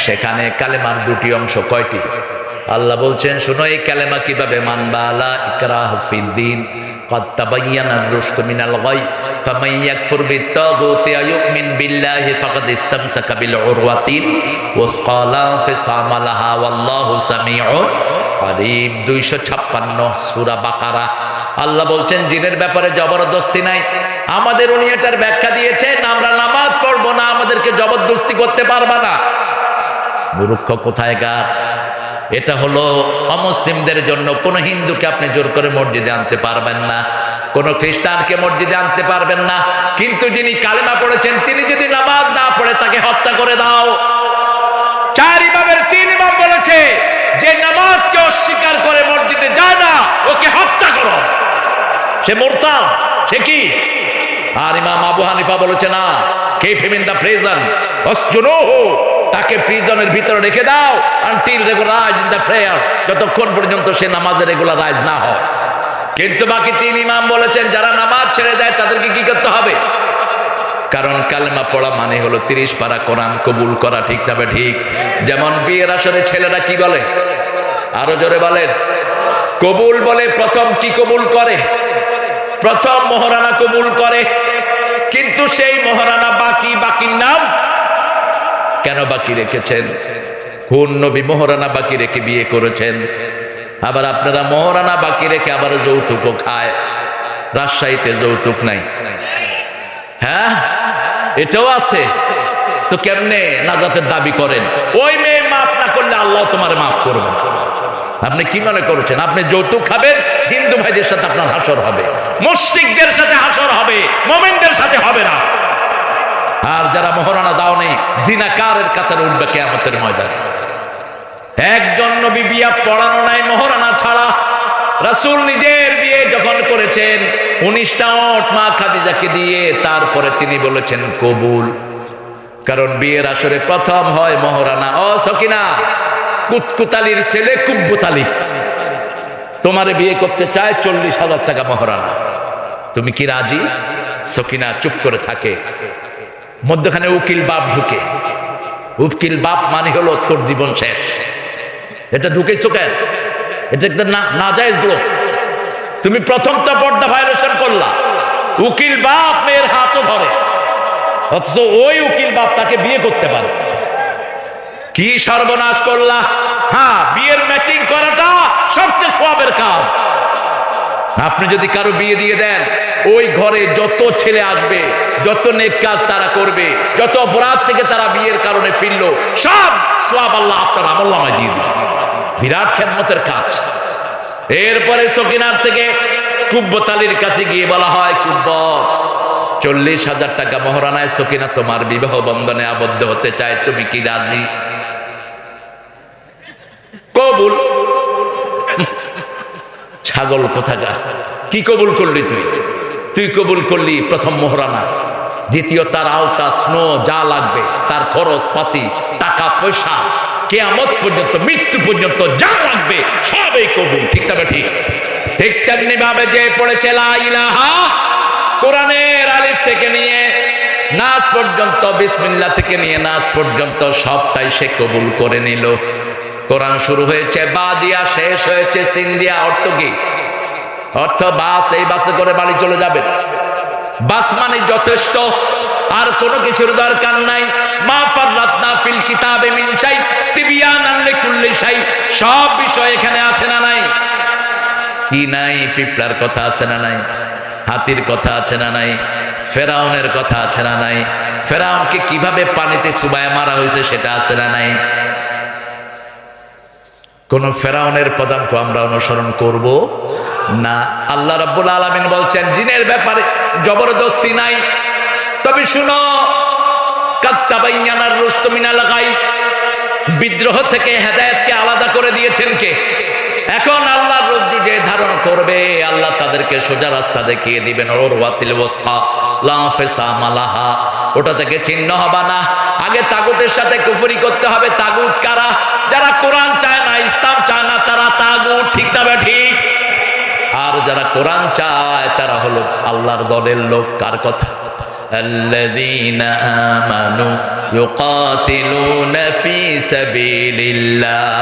সেখানে কালেমার 2টি অংশ। কয়টি? আল্লাহ বলছেন, শুনো এই কালেমা কিভাবে মানবা। লা ইকরাহা ফিদ্দিন, قد تبين الرشد من الغي فمن يكفر بالطاغوت ويؤمن بالله فقد استمسك بالعروة الوثقى لا انفصام لها والله سميع عليم। 256 সূরা বাকারা। আল্লাহ বলছেন, দিনের ব্যাপারে জবরদস্তি নাই। আমাদের উনি এটার ব্যাখ্যা দিয়েছেন, আমরা নামাজ পড়বো না, আমাদেরকে জবরদস্তি করতে পারবা না। মূর্খ কোথায়কার! এটা হলো অমুসলিমদের জন্য। কোন হিন্দুকে আপনি জোর করে মসজিদে আনতে পারবেন না, কোন খ্রিস্টানকে মসজিদে আনতে পারবেন না। কিন্তু যিনি কালেমা পড়েছেন, তিনি যদি নামাজ না পড়ে, তাকে হত্যা করে দাও। 4 ইমামের 3 ইমাম বলেছে, যে নামাজকে অস্বীকার করে মসজিদে যায় না, ওকে হত্যা করো, সে মুরতাদ, সে কি? আর ইমাম আবু হানিফা বলেছে, না, keep him in the prison, wasjunuhu, তাকে প্রিজনের ভিতরে রেখে দাও, until regularise in the prayer, যতক্ষণ পর্যন্ত সে নামাজে রেগুলারাইজ না হয়। কিন্তু বাকি 3 ইমাম বলেছেন, যারা নামাজ ছেড়ে দেয় তাদেরকে কি করতে হবে? কারণ কালেমা পড়া মানে হলো 30 পারা কোরআন কবুল করা, ঠিক না ঠিক? যেমন বিয়ের আসরে ছেলেরা কি বলে? আরো জোরে বলেন। কবুল বলে। প্রথম কি কবুল করে? প্রথম মোহরানা কবুল করে। কিন্তু সেই মোহরানা বাকির নাম কেন বাকি রেখেছেন? কোন নবী মোহরানা বাকি রেখে বিয়ে করেছেন? আবার আপনারা মোহরানা বাকি রেখে আবার যৌতুকও খায়। রাজশাহীতে যৌতুক নাই, হ্যাঁ, এটাও আছে। তো কেমনে নাজাতের দাবি করেন? ওই মেয়ে মাফ না করলে আল্লাহ তোমার মাফ করবে না। আপনি কি মনে করছেন আপনি যৌতুক খাবেন, হিন্দু ভাইদের সাথে আপনার হাসর হবে, মুশরিকদের সাথে হাসর হবে, মুমিনদের সাথে হবে না। আর যারা মোহরানা দাও নেই জিনাকারের কাতারে উঠবে কিয়ামতের ময়দানে। একজন নবী বিয়া পড়ানো নাই মোহরানা ছাড়া। রাসূল নিজের বিয়ে যখন করেছেন 19টা ওট মা খাদিজাকে দিয়ে, তারপরে তিনি বলেছেন কবুল। কারণ বিয়ের আসরে প্রথম হয় মোহরানা। ও সকিনা, কুতকুতালির ছেলে কুব্বুতালি তোমারে বিয়ে করতে চায়, 40,000 টাকা মোহরানা, তুমি কি রাজি? সকিনা চুপ করে থাকে। মধ্যখানে উকিল বাপ ঢুকে। উকিল বাপ মানে হলো তোর জীবন শেষ। এটা ঢুকেছো কেন? এটা একটা নাজায়েজ লোক। তুমি প্রথমটা পর্দা ভায়োলেশন করলা। উকিল বাপ মেয়ের হাতও ধরে, অথচ ওই উকিল বাপ তাকে বিয়ে করতে পারে। কি সর্বনাশ করলা! হ্যাঁ, বিয়ের ম্যাচিং করাটা সবচেয়ে সওয়াবের কাজ। আপনি যদি কারো বিয়ে দিয়ে দেন, ওই ঘরে যত ছেলে আসবে, যত নেক কাজ তারা করবে, যত অপরাধ থেকে তারা বিয়ের কারণে ফিরলো, সব সওয়াব আল্লাহ আপনার আমলনামায় দিয়ে দিবে। বিরাট খেদমতের কাজ। এরপরে সকিনার থেকে কুব্বতালির কাছে গিয়ে বলা হয়, কুব্বত 40,000 টাকা মোহরানায় সকিনা তোমার বিবাহ বন্ধনে আবদ্ধ হতে চায়, তুমি কি রাজি? কবুল। ছাগল কোথাকার, কি কবুল করলি তুই? তুই কবুল করলি প্রথম মোহরানা, দ্বিতীয় তার আলতা স্নো যা লাগবে, তার খরচ পাতি, টাকা পয়সা, কিয়ামত পর্যন্ত, মৃত্যু পর্যন্ত যা লাগবে সবই কবুল। ঠিক তবে ঠিক। ঠিক তেমনি ভাবে যে পড়েছে লা ইলাহা, কোরআনের আলিফ থেকে নিয়ে নাস পর্যন্ত, বিসমিল্লাহ থেকে নিয়ে নাস পর্যন্ত সবটাই সে কবুল করে নিল। কোরআন শুরু হয়েছে বা দিয়া, শেষ হয়েছে সিন দিয়া। অর্থ কি? অর্থ বাস, এই বাসে করে বাড়ি চলে যাবেন। বাস মানে যথেষ্ট, আর কোনো কিছুর দরকার নাই। মা ফাররাতনা ফিল কিতাবে মিন শাই তিবিয়ানান লিকুল্লি শাই, সব বিষয় এখানে আছে না নাই? কি নাই? পিঁপড়ার কথা আছে না নাই? হাতির কথা আছে না নাই? ফেরাউনের কথা আছে না নাই? ফেরাউনকে কিভাবে পানিতে চুবায় মারা হয়েছে সেটা আছে না নাই? কোন ফেরাউনের পদাঙ্ক আমরা অনুসরণ করব না। আল্লাহ রাব্বুল আলামিন বলছেন জিনের ব্যাপারে জবরদস্তি নাই। তবে শুনো, কাত্তাবাইয়ানার রুশদ মিনাল গাই, বিদ্রোহ থেকে হেদায়েতকে আলাদা করে দিয়েছেন কে? এখন আল্লাহর রজ্জু যে ধারণ করবে, আল্লাহ তাদেরকে সোজা রাস্তা দেখিয়ে দিবেন। উরওয়াতিল ওয়াসকা লা ফিসামা লাহা, ওটা থেকে ছিন্ন হবে না। আগে তাগুতের সাথে কুফরি করতে হবে। তাগুত কারা? যারা কোরআন চায় না, ইসলাম চায় না, তারা তাগুত। ঠিক তবে ঠিক। আর যারা কোরআন চায় তারা হলো আল্লাহর দলের লোক। কার কথা? الذين آمنوا يقاتلون في سبيل الله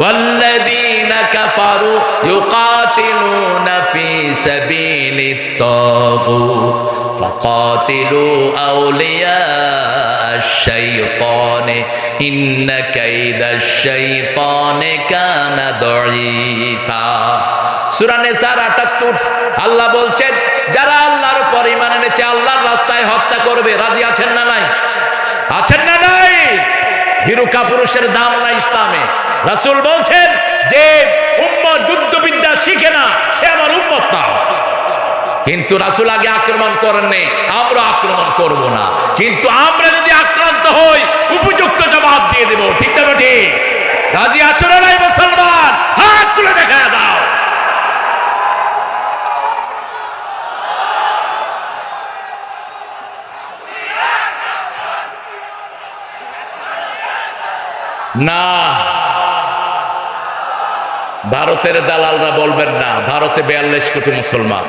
والذين كفروا يقاتلون في سبيل الطاغوت فقاتلوا أولياء الشيطان إن كيد الشيطان كان ضعيفا। সূরা নিসার ৭৮ আল্লাহ বলছেন, যারা আল্লাহর উপর ঈমান এনেছে, আল্লাহর রাস্তায় হত্যা করবে, রাজি আছেন না নাই? আছেন না নাই? হিরুকা পুরুষের দাম নাই ইসলামে। রাসূল বলছেন যে উম্মত যুদ্ধবিদ্যা শিখে না, সে আমার উম্মত না। কিন্তু রাসূল আগে আক্রমণ করেননি, আমরা আক্রমণ করব না। কিন্তু আমরা যদি আক্রান্ত হই, উপযুক্ত জবাব দিয়ে দেব। ঠিক তবে ঠিক। রাজি আছো না নাই মুসলমান? হাত তুলে দেখা দাও। না, ভারতের দালালরা বলবেন না, ভারতে 42 কোটি মুসলমান,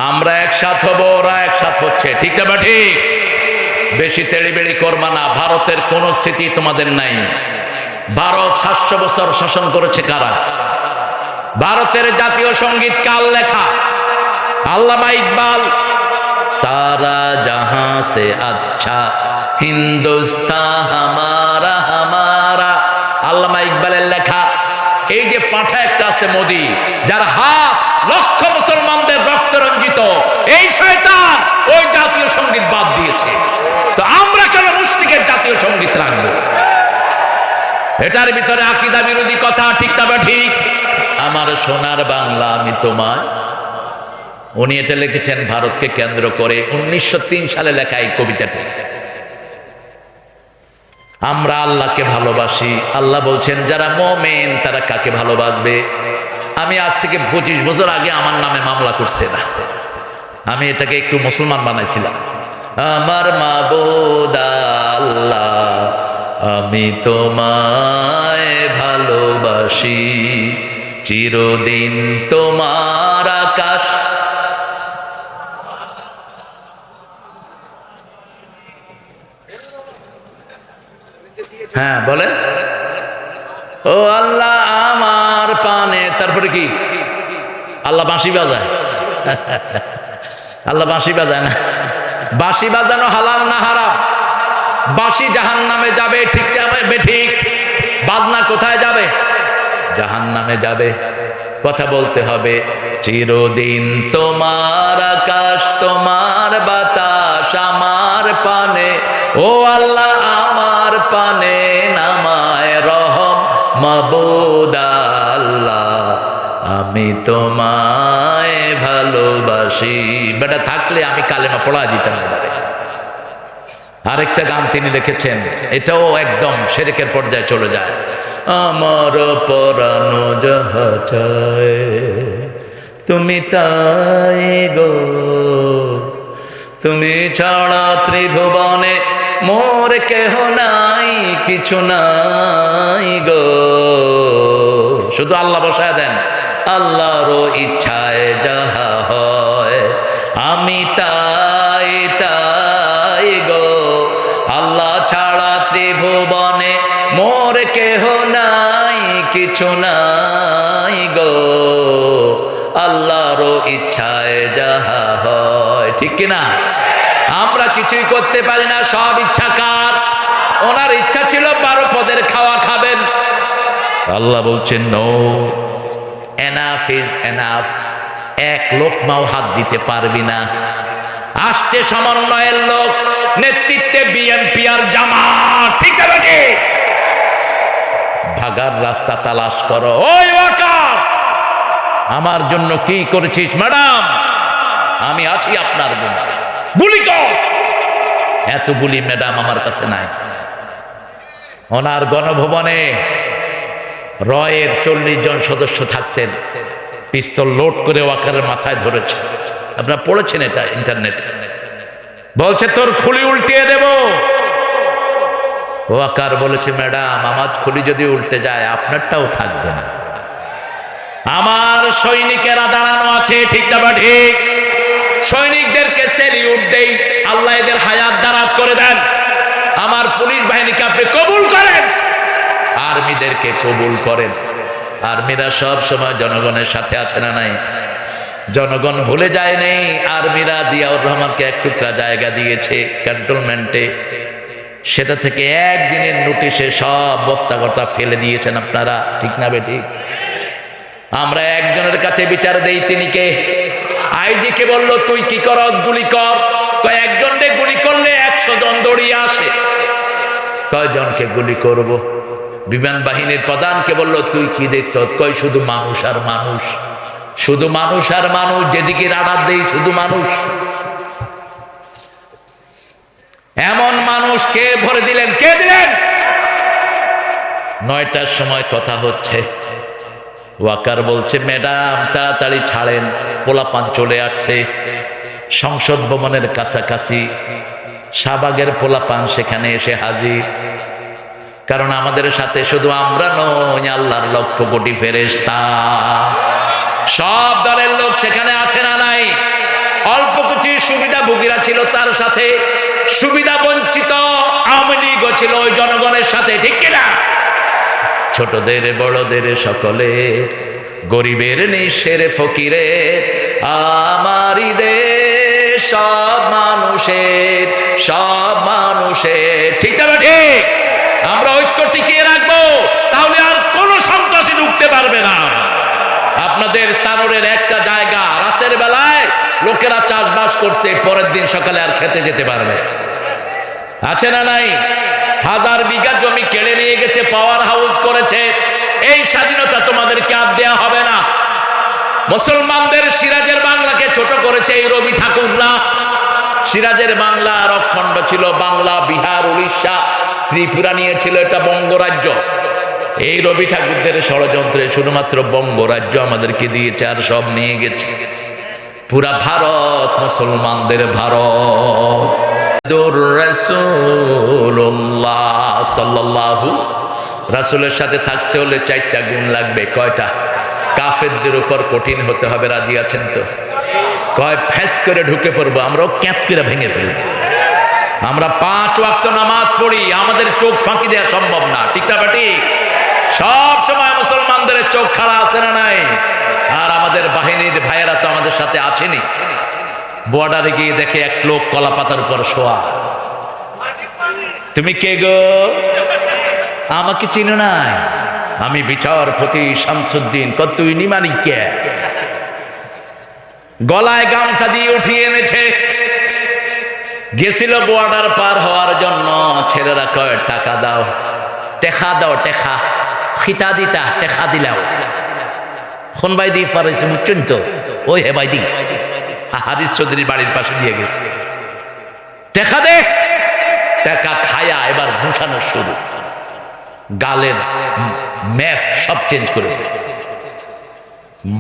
আমরা একসাথ হব, ওরা একসাথ হচ্ছে। ঠিক না ঠিক? বেশি তেড়িবেড়ি করবা না। ভারতের কোন স্মৃতি তোমাদের নাই। ভারত 700 বছর শাসন করেছে কারা? ভারতের জাতীয় সঙ্গীত কার লেখা? আল্লামা ইকবাল, সারা জাহাঁ সে আচ্ছা হিন্দুস্তান হামারা হামারা, আল্লামা ইকবালের লেখা। এই যে পাঠা একটা আছে মোদি, যার হাত লক্ষ মুসলমানদের রক্ত রঞ্জিত, এই শয়তান ওই জাতীয় সঙ্গীত বাদ দিয়েছে। তো আমরা কেন মুশরিকের জাতীয় সঙ্গীত রাখবো? এটার ভিতরে আকীদা বিরোধী কথা, ঠিক তবে ঠিক। আমার সোনার বাংলা আমি তোমায়, উনি এটা লিখেছেন ভারতকে কেন্দ্র করে 1903 সালে লেখা এই কবিতাটি। আমরা আল্লাহকে ভালোবাসি, আল্লাহ বলছেন যারা মুমিন তারা কাকে ভালোবাসবে। আমি আজ থেকে 25 বছর আগে আমার নামে মামলা করছে না, আমি এটাকে একটু মুসলমান বানাইছিলাম। আমার মাবুদ আল্লাহ আমি তোমায় ভালোবাসি, চিরদিন তোমার আকাশ। হ্যাঁ বলেন, ও আল্লাহ আমার পানে, তারপরে কি আল্লাহ বাঁশি বাজায়? আল্লাহ বাঁশি বাজায় না। বাঁশি বাজানো হালাল না হারাম? বাঁশি জাহান্নামে যাবে, ঠিক বেঠিক? বাজনা কোথায় যাবে? জাহান্নামে যাবে। কথা বলতে হবে, চিরদিন তোমার আকাশ তোমার বাতাস আমার পানে, ও আল্লাহ আমার পানে নামায় রহম মাবুদ আল্লাহ আমি তোমায় ভালোবাসি। বেটা থাকলে আমি কালেমা পড়া দিতাম এবারে। আরেকটা গান তিনি লিখেছেন, এটাও একদম শিরকের পর্যায়ে চলে যায়। আমার পরানো যাহা চায় তুমি তাই গো, তুমি ছাড়া ত্রিভুবনে মোর কেহ নাই, কিছু নাই গো। শুধু আল্লাহ বসায় দেন, আল্লাহর ইচ্ছায় যাহা হয় আমি তাই তাই গো। আল্লাহ ছাড়া ত্রিভুবনে মোর কেহ নাই, কিছু নাই গো। আল্লাহর ইচ্ছায় যাহা হয়, ঠিক কিনা? আমরা কিছুই করতে পারি না, সব ইচ্ছা কার? ওনার ইচ্ছা ছিল 12 পদের খাওয়া খাবেন। আল্লাহ বলছেন নো, এনাফ ইজ এনাফ। এক লোকমাও হাত দিতে পারবি না। আসছে সমন্বয়ের লোক, নেতৃত্বে বিএনপি আর জামাত, ঠিক আছে? ভাগার রাস্তা তালাশ করো। ওই ওয়াকার, আমার জন্য কি করেছিস ম্যাডাম? আমি আছি আপনার জন্য, গুলি কর। এত গুলি ম্যাডাম আমার কাছে নাই। ওনার গণভবনে রয়ের 40 জন সদস্য থাকতেন, পিস্তল লোড করে ওয়াকারের মাথায় ধরেছে। আপনারা পড়েছেন এটা ইন্টারনেটে। বলছে তোর খুলি উল্টিয়ে দেব। ওয়াকার বলেছে ম্যাডাম আমার খুলি যদি উল্টে যায় আপনারটাও থাকবে না। আমার সৈনিকেরা দাঁড়ানো আছে, ঠিক না ঠিক? সৈনিকদেরকে সেলিউট দেই, আল্লাহ এদের হায়াত দারাজ করে দেন। আমার পুলিশ বাহিনীকে আপনি কবুল করেন, আর্মিদেরকে কবুল করেন। আর্মিরা সব সময় জনগণের সাথে আছে না নাই? জনগণ ভুলে যায় নেই। আর্মিরা জিয়াউর রহমানকে এক টুকরা জায়গা দিয়েছে ক্যান্টনমেন্টে, সেটা থেকে একদিনের নোটিশে সব বস্তাগতা ফেলে দিয়েছেন আপনারা, ঠিক না বেঠিক? আমরা একজনের কাছে বিচার দেই, তিনি কে? আইজি কে বললো তুই কি করস, গুলি কর। একজনকে গুলি করলে 100 জন দৌড়িয়ে আসে। কয়জনকে গুলি করব? বিমান বাহিনীর প্রধানকে বললো তুই কি দেখছ? কয় শুধু মানুষ আর মানুষ, শুধু মানুষ আর মানুষ, যেদিকে রাডার দেই শুধু মানুষ। এমন মানুষ কে ভরে দিলেন? কে দিলেন? 9টার সময় কথা হচ্ছে, ওয়াকার বলছে ম্যাডাম তাড়াতাড়ি ছাড়েন, পোলাপান চলে আসছে সংসদ ভবনের কাছাকাছি। শাহবাগের পোলাপান সেখানে এসে হাজির। কারণ আমাদের সাথে শুধু আমরা নই, আল্লাহর লক্ষ কোটি ফেরেশতা, সব দলের লোক সেখানে আছে না নাই? অল্প কিছু সুবিধাভোগীরা ছিল তার সাথে, সুবিধা বঞ্চিত আওয়ামী লীগও ছিল ওই জনগণের সাথে, ঠিক কিনা? ছোটদের বড়দের সকলে, গরিবের নিঃস্বের ফকিরের, আমারই দেশ সব মানুষের, সব মানুষের, ঠিক না ঠিক? আমরা ঐক্য টিকিয়ে রাখবো, তাহলে আর কোন সন্ত্রাসী ঢুকতে পারবে না। আপনাদের তানোরের একটা জায়গা রাতের বেলায় লোকেরা চাষবাস করছে, পরের দিন সকালে আর খেতে যেতে পারবে, আছে না নাই? 1000 বিঘা জমি কেড়ে নিয়ে গেছে পাওয়ার হাউস মুসলমানদের সিরাজের বাংলাকে ছোট করেছে এই রবি ঠাকুররা। সিরাজের বাংলা আর অখণ্ড ছিল, বাংলা, বিহার, উড়িষ্যা, ত্রিপুরা নিয়েছিল এটা বঙ্গরাজ্য। এই রবি ঠাকুরদের ষড়যন্ত্রে শুধুমাত্র বঙ্গরাজ্য আমাদেরকে দিয়েছে, আর সব নিয়ে গেছে। পুরা ভারত মুসলমানদের ভারত। রাসূলুল্লাহ সাল্লাল্লাহু, রাসূলের সাথে থাকতে হলে 4টা গুণ লাগবে। কয়টা? কাফেরদের উপর কঠিন হতে হবে। রাজি আছেন তো? কয় ফ্যাস করে ঢুকে পড়বো, আমরাও ক্যাঁত করে ভেঙে ফেলব। আমরা 5 ওয়াক্ত নামাজ পড়ি, আমাদের চোখ ফাঁকি দেওয়া সম্ভব না, ঠিক না ঠিক? সব সময় মুসলমানদের চোখ খাড়া আছে না নাই? আর আমাদের বাহিনীর ভাইয়েরা তো আমাদের সাথে আছেনি। বর্ডারে গিয়ে দেখে এক লোক কলা পাতার উপর শোয়া। তুমি কে গো? আমাকে চিনো নাই? আমি বিচারপতি শামসুদ্দিন। তুই নিমানি কে? গলায় গামছা দিয়ে উঠিয়ে এনেছে। গেছিল বর্ডার পার হওয়ার জন্য। ছেলেরা কয় টাকা দাও, টেকা দাও, টেকা খিতা দিতা, টেকা দিলাও। কোন ভাই দিয়ে পারাইছে বুঝছেন তো? ওই হে ভাই দি হারিস চৌধুরীর বাড়ির পাশে দিয়ে গেছে। টেকা দে, টাকা খায়া এবার ঘুষানো শুরু। গালের ম্যাপ সব চেঞ্জ করে ফেলেছে।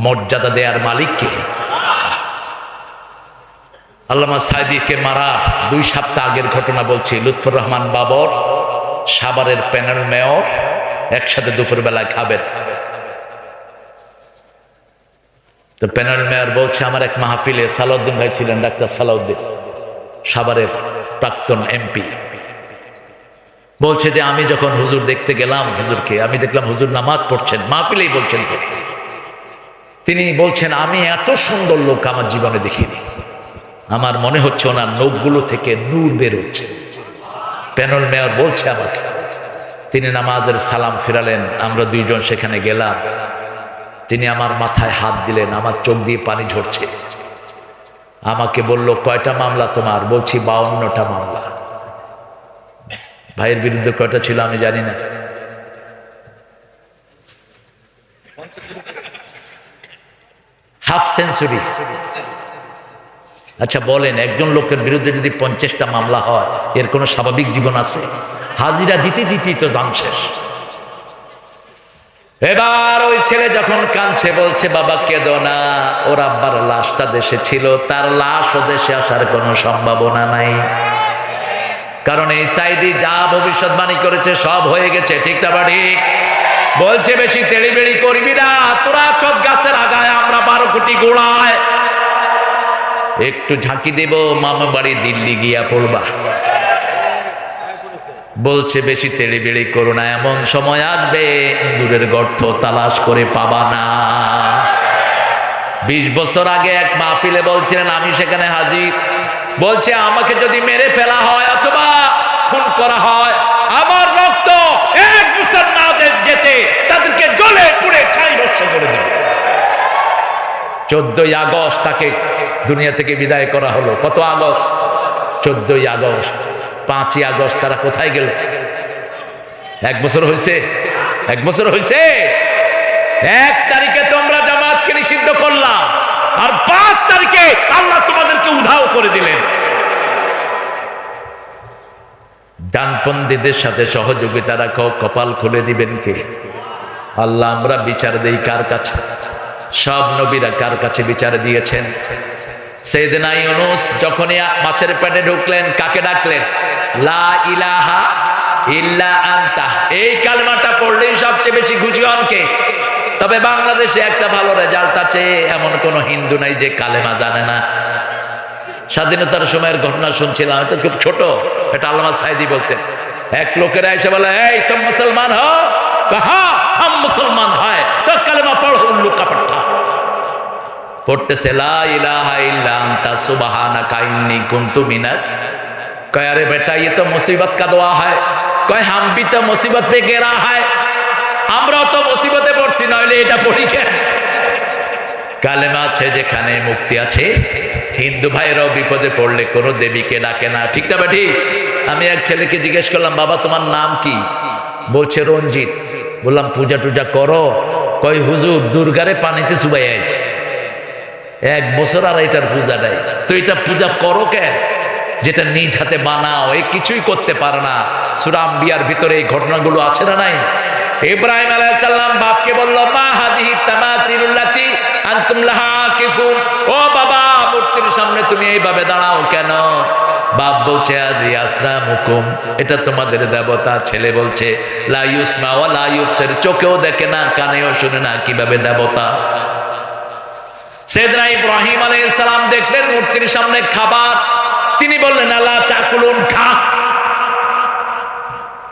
মর্যাদা দেয়ার মালিককে। আল্লামা সাইদিকে মারার 2 সপ্তাহ আগের ঘটনা বলছি। লুৎফর রহমান বাবর, সাভারের প্যানেল মেয়র, একসাথে দুপুর বেলায় খাবেন। তো প্যানেল মেয়র বলছে, আমার এক মাহফিলে সালাউদ্দিন ভাই ছিলেন, ডাক্তার সালাউদ্দিন, সাভারের প্রাক্তন এমপি, বলছে যে আমি যখন হুজুর দেখতে গেলাম, হুজুরকে আমি দেখলাম হুজুর নামাজ পড়ছেন, মাহফিলেই বলছেন। তিনি বলছেন, আমি এত সুন্দর লোক আমার জীবনে দেখিনি। আমার মনে হচ্ছে ওনার নখগুলো থেকে নূর বেরোচ্ছে। প্যানেল মেয়র বলছে আমাকে। তিনি নামাজের সালাম ফিরালেন, আমরা 2 জন সেখানে গেলাম। তিনি আমার মাথায় হাত দিলেন, আমার চোখ দিয়ে পানি ঝরছে। আমাকে বলল, কয়টা মামলা তোমার? বলছি 52টা মামলা। ভাইয়ের বিরুদ্ধে কয়টা ছিল আমি জানি না। Half century. আচ্ছা বলেন, একজন লোকের বিরুদ্ধে যদি 50টা মামলা হয়, এর কোনো স্বাভাবিক জীবন আছে? হাজিরা দিতে দিতেই তো জান শেষ। এবার ওই ছেলে যখন কাঁদছে, বলছে, বাবা কেঁদো না, ওর আব্বার লাশটা দেশে ছিল, তার লাশ ও দেশে আসার কোনো সম্ভাবনা নাই। কারণ এই সাইদি যা ভবিষ্যৎবাণী করেছে সব হয়ে গেছে, ঠিক না ঠিক? বলছে বেশি তেড়িবেড়ি করবি না, তোরা 14 গাছের আগায়, আমরা 12 কোটি গোড়ায়। একটু ঝাঁকি দেব, মামা বাড়ি দিল্লি গিয়া পড়বা। বলছে বেশি তেড়িবেড়ি করো না, এমন সময় আসবে দূরের গর্ত তালাশ করে পাবা না। 20 বছর আগে এক মাহফিলে বলছিলেন, আমি সেখানে হাজির। বলছে, আমাকে যদি মেরে ফেলা হয় অথবা খুন করা হয়, আমার রক্ত 1 বছর না যেতে তাদেরকে জ্বলে পুড়ে ছাই ভস্ম করে দেবে। 14ই আগস্ট তাকে দুনিয়া থেকে বিদায় করা হলো। কত আগস্ট? 14ই আগস্ট। 5ই আগস্ট তারা কোথায় গেল? 1 বছর হয়েছে? 1 বছর হয়েছে? 1 তারিখে তোমরা জামাতকে নিষিদ্ধ করলা, আর 5 তারিখে আল্লাহ তোমাদেরকে উধাও করে দিলেন। ডানপন্থীদের সাথে সহযোগিতা রাখো, কপাল খুলে দিবেন কে? আল্লাহ। আমরা বিচার দেই কার কাছে? সব নবীরা কার কাছে বিচার দিয়েছেন? সাইয়েদনা ইউনূস যখনই মাছের পেটে ঢুকলেন, কাকে ডাকলেন? লা ইলাহা ইল্লা আনতা। এই কালেমাটা পড়লেই সবচেয়ে বেশি খুশি হন কে? তবে বাংলাদেশে একটা ভালো রেজাল্ট আছে, এমন কোন হিন্দু নাই যে কালেমা জানে না। স্বাধীনতার সময়ের ঘটনা শুনছিলাম, এটা খুব ছোট, এটা আল্লামা সাইদি বলতেন। এক লোকেরা এসে বলে, এই তুম মুসলমান হো? হ্যাঁ হাম মুসলমান হয়। তো কালেমা পড়ো, উল্লু কাপড়টা পড়তেছে, লা ইলাহা ইল্লা আনতা সুবহানাকা ইন্নী কুনতু মিনাজ। কয় আরে বেটা, ये तो मुसीबत का दुआ है। কয় হাম ভি তো মুসিবত পে গেরা है, আমরাও তো মুসিবতে পড়ছি, নইলে এটা পড়ি কেন? কালেমা আছে যেখানে মুক্তি আছে। হিন্দু ভাইরাও বিপদে পড়লে কোনো দেবীকে ডাকে না, ঠিক না ঠিক? আমি এক ছেলেকে জিজ্ঞেস করলাম, বাবা তোমার নাম কি? বলছে রঞ্জিত। বললাম পূজা টুজা করো? কয় হুজুর দুর্গারে পানিতে চুবাই আছে। 1 বছর আর এটার পূজা দেয়। তো এটা পূজা করো কেন? যেটা নিজ হাতে বানাও, এই কিছুই করতে পারে না। সূরা আম্বিয়ার ভিতরে এই ঘটনাগুলো আছে না নাই? ইব্রাহিম আলাইহিস সালাম বাপকে বলল, মা হাদিহি তামাসিলুল্লাতি আনতুম লাহা আকিফুন, ও বাবা মূর্তির সামনে তুমি এইভাবে দাঁড়াও কেন? বাপ বলছে, আদি আসনামুকুম, এটা তোমাদের দেবতা। ছেলে বলছে, লা ইউসমা ওয়া লা ইউবসির, চোখেও দেখে না কানেও শুনে না, কিভাবে দেবতা? সাইয়েদনা ইব্রাহিম আলাইহিস সালাম দেখলেন মূর্তির সামনে খাবার, তিনি বললেন, আলা তাকুলুন, খা।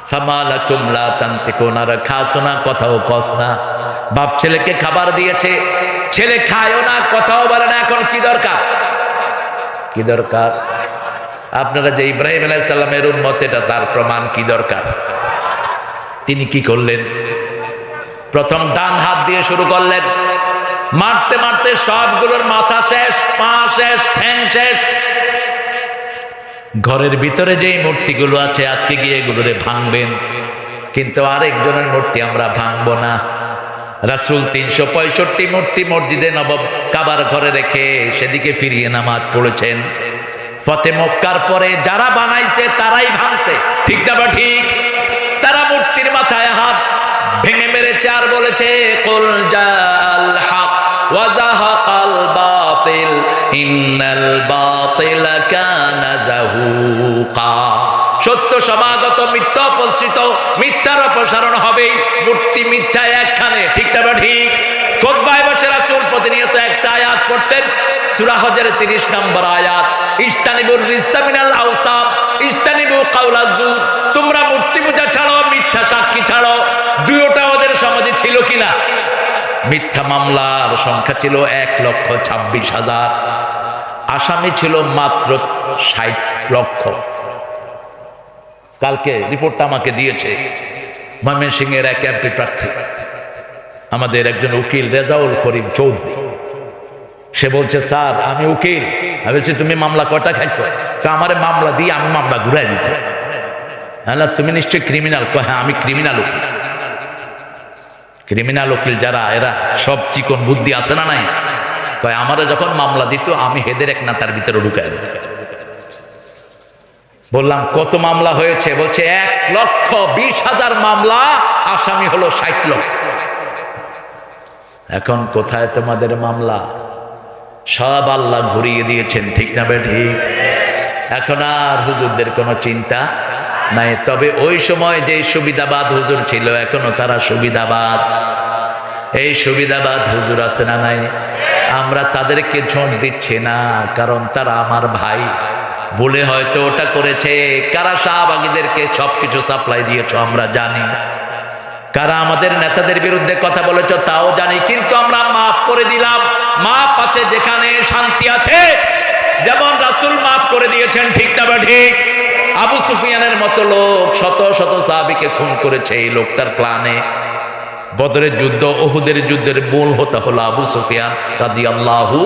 ফামা লাকুম লা তানতিকুন, আর খাস না, কথাও কস না। বাপ ছেলেকে খাবার দিয়েছে, ছেলে খায়ও না, কথাও বলে না। এখন কি দরকার? কি দরকার? আপনারা যে ইব্রাহিম আলাইহিস সালামের উম্মত, এটা তার প্রমাণ। কি দরকার? তিনি কি করলেন? প্রথম ডান হাত দিয়ে শুরু করলেন, মারতে মারতে সবগুলোর মাথা শেষ, পা শেষ, ঠ্যাং শেষ। ঘরের ভিতরে যেই মূর্তিগুলো আছে আজকে গিয়ে এগুলোরে ভাঙবেন, কিন্তু আরেকজনের মূর্তি আমরা ভাঙবো না। রাসূল 365 মূর্তি মসজিদে নবব কাবার ঘরে রেখে সেদিকে ফিরিয়ে নামাজ পড়েছেন। ফতে মক্কার পরে যারা বানাইছে তারাই ভাঙছে, ঠিক না বা ঠিক? তারা মূর্তির মাথায় হাত ভেঙে মেরেছে আর বলেছে, কুল জাল হক ওয়া যাহাকাল বাতিল ইন্নাল বাতিলা কানা যাহুকা। সত্য সমাগত, মিথ্যা উপস্থিত, মিথ্যার অপসারণ হবেই। মূর্তি মিথ্যা একখানে, ঠিক না বা ঠিক? খুতবায় বসে রাসূল প্রতিনিয়ত একটা আয়াত পড়তেন, সূরা হজের 30 নম্বর আয়াত, ইজতানিবুর রিজসা মিনাল আওসাম ইজতানিবু কাওলাজ জুর। তোমরা মূর্তি পূজা ছাড়ো, মিথ্যা সাক্ষী ছাড়ো। দুইটা ওদের সমাজে ছিল কিনা? মিথ্যা মামলার সংখ্যা ছিল 1,26,000, আসামি ছিল মাত্র 60 লক্ষ। কালকে রিপোর্টটা আমাকে দিয়েছে ময়মনসিংহের এক এমপি প্রার্থী, আমাদের একজন উকিল রেজাউল করিম চৌধুরী। সে বলছে, স্যার আমি উকিল। আমি বলছি, তুমি মামলা কয়টা খাইছো? আমারে মামলা দিয়ে আমি মামলা ঘুরাই দিতে। তুমি নিশ্চয়ই ক্রিমিনাল? হ্যাঁ আমি ক্রিমিনাল উকিল। ক্রিমিনাল উকিল যারা, এরা সব চিকন বুদ্ধি আছে না নাই? আমারে যখন মামলা দিত আমি হেদের এক নাতার ভিতরে ঢুকাই দিত। বললাম, কত মামলা হয়েছে? বলছে 1,20,000 মামলা, আসামি হলো 60 লক্ষ। এখন কোথায় তোমাদের মামলা? সব আল্লাহ ঘুরিয়ে দিয়েছেন, ঠিক না ঠিক? এখন আর হুজুরদের কোনো চিন্তা নাই। তবে ওই সময় যে সুবিধাবাদ হুজুর ছিল, এখনো তারা সুবিধাবাদ। এই সুবিধাবাদ হুজুর আছে না নাই? আমরা তাদেরকে ঝোঁক দিচ্ছি না, কারণ তারা আমার ভাই। বলে হয়তো ওটা করেছে। কারা শাহবাগীদেরকে সবকিছু সাপ্লাই দিয়েছ আমরা জানি, কারা আমাদের নেতাদের বিরুদ্ধে কথা বলেছ তাও জানি, কিন্তু আমরা মাফ করে দিলাম। মাফ আছে যেখানে শান্তি আছে, যেমন রাসূল মাফ করে দিয়েছেন, ঠিক না ঠিক? আবু সুফিয়ানের মতো লোক শত শত সাহাবীকে খুন করেছে এই লোকটার প্ল্যানে। বদরের যুদ্ধ, উহুদের যুদ্ধের মূল হোতা হলো আবু সুফিয়ান রাদিয়াল্লাহু।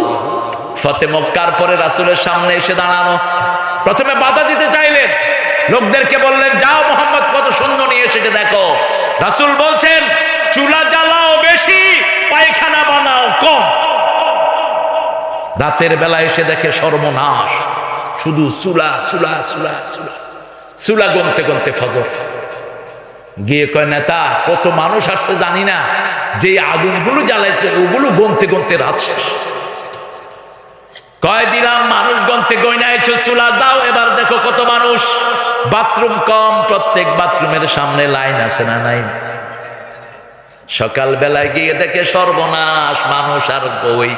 ফতে মক্কার পরে রাসূলের সামনে এসে দাঁড়ানো, প্রথমে বাধা দিতে চাইলেন, লোকদেরকে বললেন, যাও মোহাম্মদ কত সুন্দর নিয়ে এসেছে দেখো। রাসূল বলছেন, চুলা জ্বালাও বেশি, পায়খানা বানাও কম। রাতের বেলা এসে দেখে সর্বনাশ, শুধু চুলা চুলা চুলা চুলা চুলা গনতে গনতে ফজর। গিয়ে কয়, নেতা কত মানুষ আসছে জানি না, যে আগুনগুলো জ্বালাইছে ওগুলো গনতে গনতে রাত শেষ। কয় দিলাম, মানুষ গনতে গয়নাইছো, চুলা দাও, এবার দেখো কত মানুষ। বাথরুম কম, প্রত্যেক বাথরুমের সামনে লাইন আছে না নাই? সকাল বেলায় গিয়ে দেখে সর্বনাশ, মানুষ আর কই।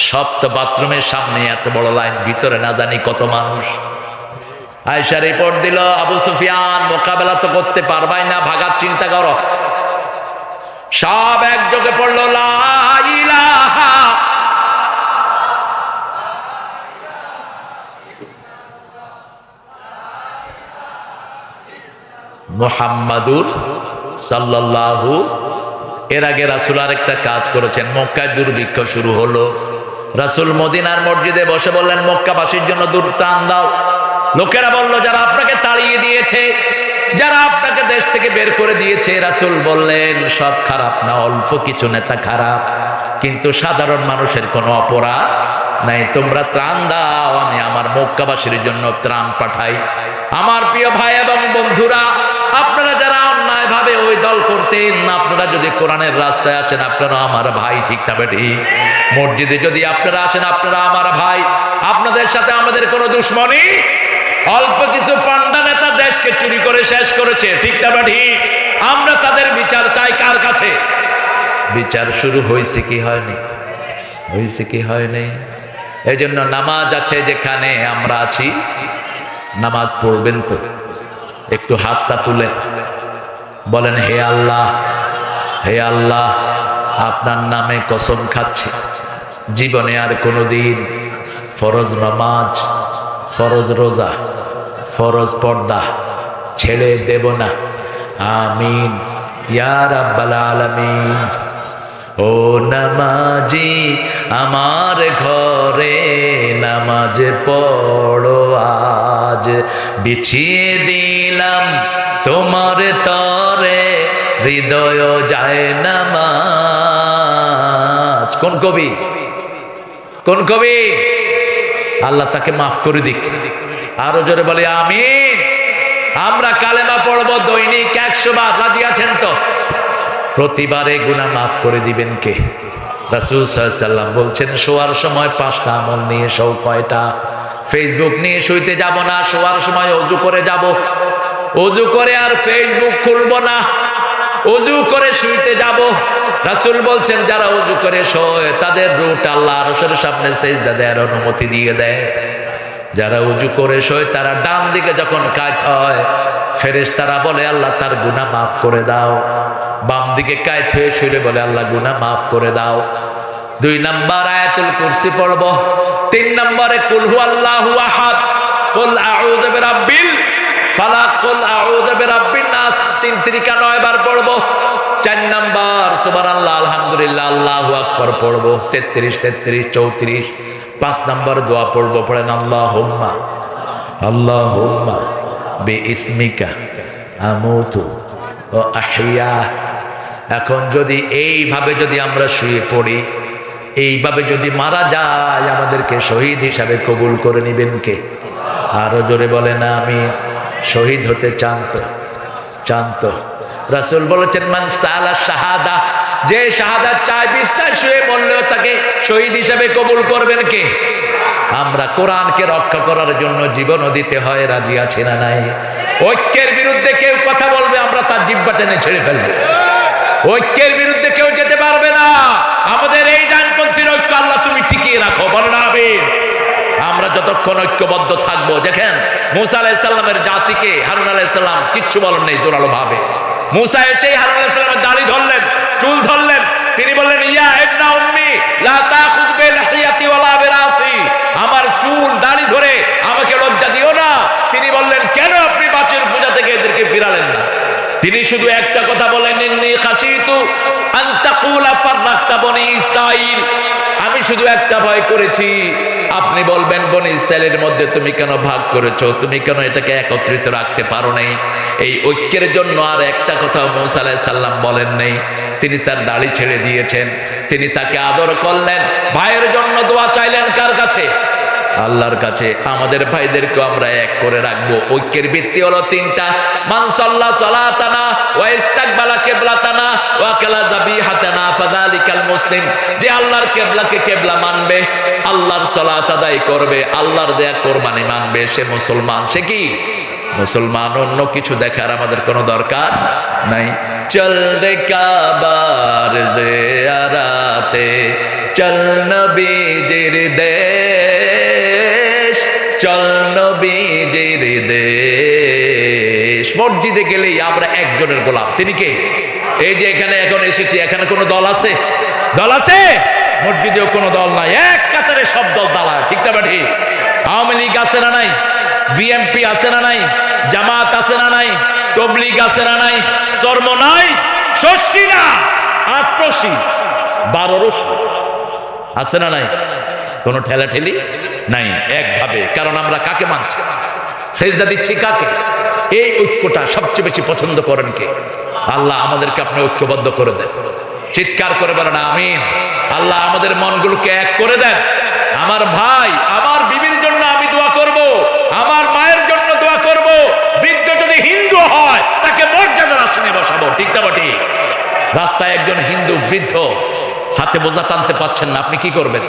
সব তো বাথরুমের সামনে এত বড় লাইন, ভিতরে না জানি কত মানুষ। আয়েশা রিপোর্ট দিল, আবু সুফিয়ান মোকাবেলা তো করতে পারবাই না, ভাগার চিন্তা করো। সব একযোগে পড়লো, লা ইলাহা মুহাম্মাদুর সাল্লাল্লাহু। এর আগে রাসূল আরেকটা কাজ করেছেন, মক্কায় দুর্ভিক্ষ শুরু হলো। রাসূল মদিনার মসজিদে বসে বললেন, মক্কাবাসীর জন্য দুধ টান দাও। লোকেরা বলল, যারা আপনাকে তাড়িয়ে দিয়েছে, যারা আপনাকে দেশ থেকে বের করে দিয়েছে। রাসূল বললেন, সব খারাপ না, অল্প কিছু নেতা খারাপ। কিন্তু সাধারণ মানুষের কোনো অপরাধ নাই। তোমরা ত্রাণ দাও, আমি আমার মক্কাবাসীর জন্য ত্রাণ পাঠাই। আমার প্রিয় ভাই এবং বন্ধুরা, আপনারা যারা অন্যায় ভাবে ওই দল করতেন, আপনারা যদি কোরআনের রাস্তায় আছেন, আপনারা আমার ভাই, ঠিক না ঠিক? মসজিদে যদি আপনারা আসেন, আপনারা আমার ভাই। আপনাদের সাথে আমাদের কোনো দুশ্মনী। অল্প কিছু পান্ডা নেতা দেশকে চুরি করে শেষ করেছে, ঠিক না ঠিক? আমরা তাদের বিচার চাই কার কাছে? বিচার শুরু হয়েছে কি হয়নি? হয়েছে কি হয়নি? এই জন্য নামাজ আছে যেখানে আমরা আছি, নামাজ পড়বেন তো। একটু হাতটা তুলেন, বলেন হে আল্লাহ, হে আল্লাহ, আপনার নামে কসম খাচ্ছি, জীবনে আর কোনোদিন ফরজ নামাজ, ফরজ রোজা, ফরজ পর্দা ছেড়ে দেব না। আমিন ইয়া রাব্বাল আলামিন। ও নামাজি আমার ঘরে নামাজ পড়ো আজ, বিছিয়ে দিলাম তোমার তরে হৃদয় যায় নামাজ। কোন কবি? কোন কবি? আল্লাহ তাকে মাফ করে দিক। আরো জোরে বলে আমিন। আমরা কালেমা পড়বো দৈনিক 100 বার, রাজি আছেন তো? প্রতিবারে গুনাহ মাফ করে দিবেন কে? রাসূল সাল্লাল্লাহু আলাইহি ওয়াসাল্লাম বলছেন, শোয়ার সময় 5টা আমল নিয়ে শোও। কয়টা? ফেসবুক নিয়ে শুইতে যাব না, শোয়ার সময় ওযু করে যাব। ওযু করে আর ফেসবুক খুলবো না, ওযু করে শুইতে যাব। রাসূল বলছেন, যারা ওযু করে শোয় তাদের রূহ আল্লাহর আরশের সামনে সিজদা দেওয়ার অনুমতি দিয়ে দেয়। যারা ওযু করে শোয় তারা ডান দিকে যখন কাত হয়, ফেরেশতারা বলে আল্লাহ তার গুনাহ মাফ করে দাও। বাম দিকে কাত হয়ে শুলে বলে আল্লাহ গুনাহ মাফ করে দাও। 2 নাম্বার আয়াতুল কুরসি পড়ব। 3 নম্বরে কুল হুয়াল্লাহু আহাদ, কুল আউযু বিরাব্বিল ফালাক, কুল আউযু বিরাব্বিন নাস 3 তিরিকা 9 বার পড়ব। 4 নাম্বার সুবহানাল্লাহ, আলহামদুলিল্লাহ, আল্লাহু আকবার পড়ব 33 33 34। 5 নাম্বার দোয়া পড়ব, পড়েন আল্লাহুম্মা আল্লাহুম্মা বিইসমিকা আমুতু ওয়া আহইয়া। এখন যদি এইভাবে যদি আমরা শুয়ে পড়ি, এইভাবে যদি মারা যায়, আমাদেরকে শহীদ হিসাবে কবুল করে নিবেন কে? আরো জোরে বলেন আমি। শহীদ হতে চান তো? চান তো? রাসূল বলেছেন, মান সালা শাহাদা, যে শাহাদাত চায় বিছানায় শুয়ে মরলেও তাকে শহীদ হিসাবে কবুল করবেন কে? আমরা কোরআনকে রক্ষা করার জন্য জীবনও দিতে হয়, রাজি আছি না নাই? ঐক্যের বিরুদ্ধে কেউ কথা বলবে, আমরা তার জিহ্বা টেনে ছেড়ে ফেলবো। ঐক্যের বিরুদ্ধে কেউ যেতে পারবে না। আমাদের এই ডানপন্থীর ঐক্য আল্লাহ তুমি টিকিয়ে রাখো, বলেন আমিন। আমরা যতক্ষণ ঐক্যবদ্ধ থাকবো, দেখেন মুসা আলাইহিস সালামের জাতিকে হারুন আলাইহিস সালাম কিচ্ছু বলেন নাই জোরালো ভাবে। মুসা এসেই হারুন আলাইহিস সালামের দাড়ি ধরলেন, চুল ধরলেন। তিনি বললেন, ইয়া ইবনা উম্মি লা তাখুয বিলহিয়াতি ওয়ালা বিরাসি, আমার চুল দাড়ি ধরে আমাকে লজ্জা দিও না। তিনি বললেন, কেন আপনি বাছুর পূজা থেকে এদেরকে ফিরালেন না? তিনি শুধু একটা কথা বলেন, ইন্নী খাশিতু আন তাকুলা ফাররাকতা বনি ইসরাঈল, আমি শুধু একটা ভয় করেছি, আপনি বলবেন বনি ইসরাইলের মধ্যে তুমি কেন ভাগ করেছো, তুমি কেন এটাকে একত্রিত রাখতে পারো নাই। এই ঐক্যের জন্য আর একটা কথা মুসা আলাইহিস সালাম বলেন নাই। তিনি তার দাড়ি ছেড়ে দিয়েছেন, তিনি তাকে আদর করলেন, ভাইয়ের জন্য দোয়া চাইলেন কার কাছে? আল্লাহর কাছে। আমাদের ভাইদেরকে আমরা এক করে রাখবো। ঐক্যের ভিত্তি হলো 3টা, মান সাল্লা সালাতানা ওয়া ইস্তাকবালা কিবলাতানা ওয়া কালা যাবিহাতানা ফাযালিকাল মুসলিম, যে আল্লাহর কিবলাকে কিবলা মানবে, আল্লাহর সালাত আদায় করবে, আল্লাহর দেয়া কুরবানি মানবে, সে মুসলমান। সে কি মুসলমান? অন্য কিছু দেখার আমাদের কোনো দরকার নাই। চল রে কাবার জিয়ারাতে, চল নবীজির দেশ, চল নবীজির দেশ। মসজিদে গেলেই আমরা একজনের গোলাম, তিনি কে? এই যে এখানে এখন এসেছি, এখানে কোনো দল আছে? দল আছে? মসজিদেও কোনো দল নাই, এক কাতারে সব দল দাঁড়ায়, ঠিক না ঠিক? আওয়ামী লীগ আছে না নাই? বিএনপি আছে না নাই? জামাত আছে না নাই? তবলিগ আছে না নাই? চর্ম নাই, শস্যি না, আটরশি 12 রশি আছে না নাই? কোনো ঠেলাঠেলি নাই, একভাবে। কারণ আমরা কাকে মানছি, সেজদা দিচ্ছি কাকে? এই ঐক্যটা সবচেয়ে বেশি পছন্দ করেন কে? আল্লাহ। আমাদেরকে আপনি ঐক্যবদ্ধ করে দেন। চিৎকার করে বলেন আমিন। আল্লাহ আমাদের মনগুলোকে এক করে দেন। আমার ভাই, আমার বিবির জন্য আমি দোয়া করব, আমার মায়ের জন্য দোয়া করব। বৃদ্ধ যদি হিন্দু হয় তাকে মর্যাদার আসনে বসাবো, ঠিক না ঠিক? রাস্তায় একজন হিন্দু বৃদ্ধ হাতে বোঝা টানতে পারছেন না, আপনি কি করবেন?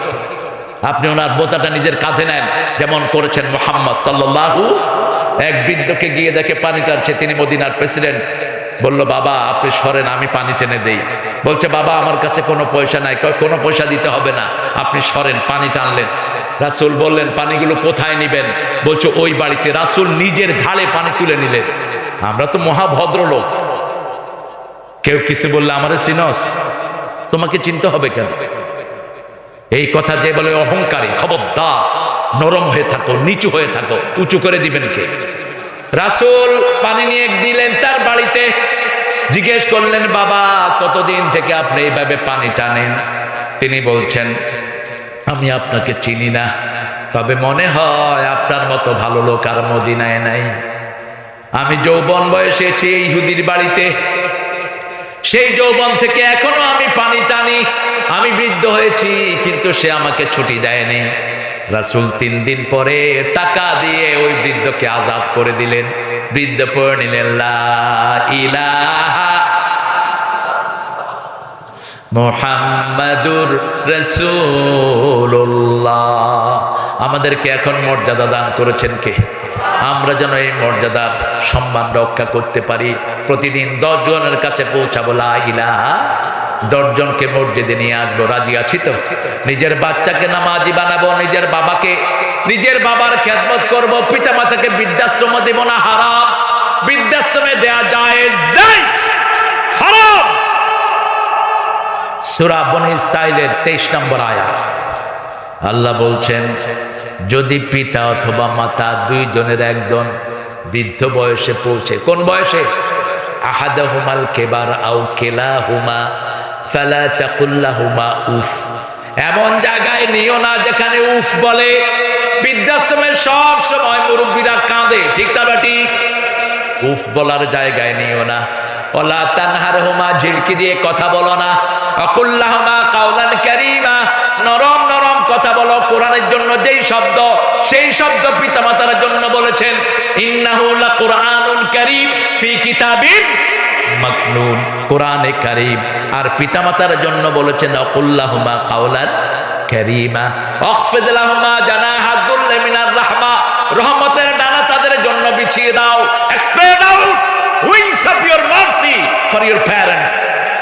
আপনি ওনার বোঝাটা নিজের কাঁধে নেন, যেমন করেছেন মুহাম্মদ সাল্লাল্লাহু। এক বৃদ্ধকে গিয়ে দেখে পানি টানছে, তিনি মদিনার প্রেসিডেন্ট। বলল, বাবা আপনি সরেন, আমি পানি টেনে দেই। বলছে, বাবা আমার কাছে কোনো পয়সা নাই। কোনো পয়সা দিতে হবে না, আপনি সরেন। পানি টানলেন। রাসূল বললেন, পানিগুলো কোথায় নিবেন? বলছে, ওই বাড়িতে। রাসূল নিজের ঘাড়ে পানি তুলে নিলেন। আমরা তো মহাভদ্র লোক, কেউ কিছু বললে আমারে চিনস, তোমাকে চিনতে হবে কেন? এই কথা যে বলে অহংকারী, খবরদার, নরম হয়ে থাকো, নিচু হয়ে থাকো। উঁচু করে দিবেন কে? রাসূল পানি নিয়ে দিলেন তার বাড়িতে। জিজ্ঞেস করলেন, বাবা কতদিন থেকে আপনি এইভাবে পানি টানেন? তিনি বলছেন, আমি আপনাকে চিনি না, তবে মনে হয় আপনার মতো ভালো লোক আর মদিনায় নাই। আমি যৌবন বয়সে এসেছি এই ইহুদির বাড়িতে, সেই যৌবন থেকে এখনো আমি পানি টানি। আমি বৃদ্ধ হয়েছি, কিন্তু সে আমাকে ছুটি দেয়নি। রাসূল 3 দিন পরে টাকা দিয়ে ওই বৃদ্ধকে আজাদ করে দিলেন। বৃদ্ধ পড়ে নিলেন, লা ইলাহা মুহাম্মাদুর রাসূলুল্লাহ। আমাদেরকে এখন মর্যাদা দান করেছেন কে? আমরা যেন এই মর্যাদার সম্মান রক্ষা করতে পারি। প্রতিদিন 10 জনের কাছে পৌঁছাবো লা ইলাহা, 10 জনকে মসজিদে নিয়ে আসবো। রাজি আছি তো? নিজের বাচ্চাকে নামাজি বানাবো, নিজের বাবাকে, নিজের বাবার খেদমত করব। পিতা মাতাকে বৃদ্ধাশ্রমে দেব না, হারাম। বৃদ্ধাশ্রমে দেয়া জায়েজ নাই, হারাম। সূরা বনী ইসরাঈলের 23 নম্বর আয়াত আল্লাহ বলছেন, যদি পিতা অথবা মাতা 2 জনের একজন বৃদ্ধ বয়সে পৌঁছে, কোন বয়সে? আহাদাহুমাল কেবার আও কিলাহুমা ফালা তাকুল লাহুমা উফ। এমন জায়গায় নিও না যেখানে উফ বলে। বৃদ্ধাশ্রমে সব সময় মুরব্বীরা কাঁদে, ঠিক না ঠিক? উফ বলার জায়গায় নিও না। ওয়ালা তানহারহুমা, ঝিড়কি দিয়ে কথা বলো না। আকুল লাহুমা কাওলান কারীমা, নরম নরম কথা বলো। কোরআনের জন্য যেই শব্দ, সেই শব্দ পিতামাতার জন্য বলেছেন। ইন্নাহু লাকুরআনুন কারীম ফি কিতাবিন মাকনুন, কোরআনে কারীম। আর পিতামাতার জন্য বলেছেন আকুল লাহুমা কাওলান কারীমা, আখফিদ লাহুমা জানাহা যুল্লি মিনার রাহমা, রহমতের ডানা তাদের জন্য বিছিয়ে দাও। Spread out wings of your mercy for your parents.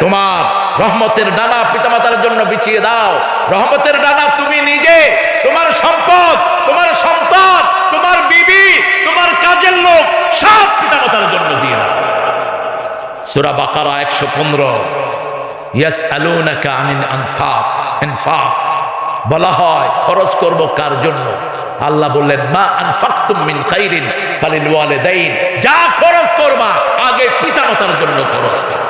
তোমার রহমতের ডানা পিতামাতার জন্য বিছিয়ে দাও। রহমতের ডানা তুমি নিজে, তোমার সম্পদ, তোমার সন্তান, তোমার বিবি, তোমার কাজের লোক, সব পিতামাতার জন্য দিয়ে দাও। সূরা বাকারা 115। ইয়াসআলুনাকা আনিল ইনফাক, বলা হয় খরচ করব কার জন্য? আল্লাহ বললেন, মা আনফাকতুম মিন খাইরিন ফালিল ওয়ালিদাইন, যা খরচ করবা আগে পিতামাতার জন্য খরচ করো।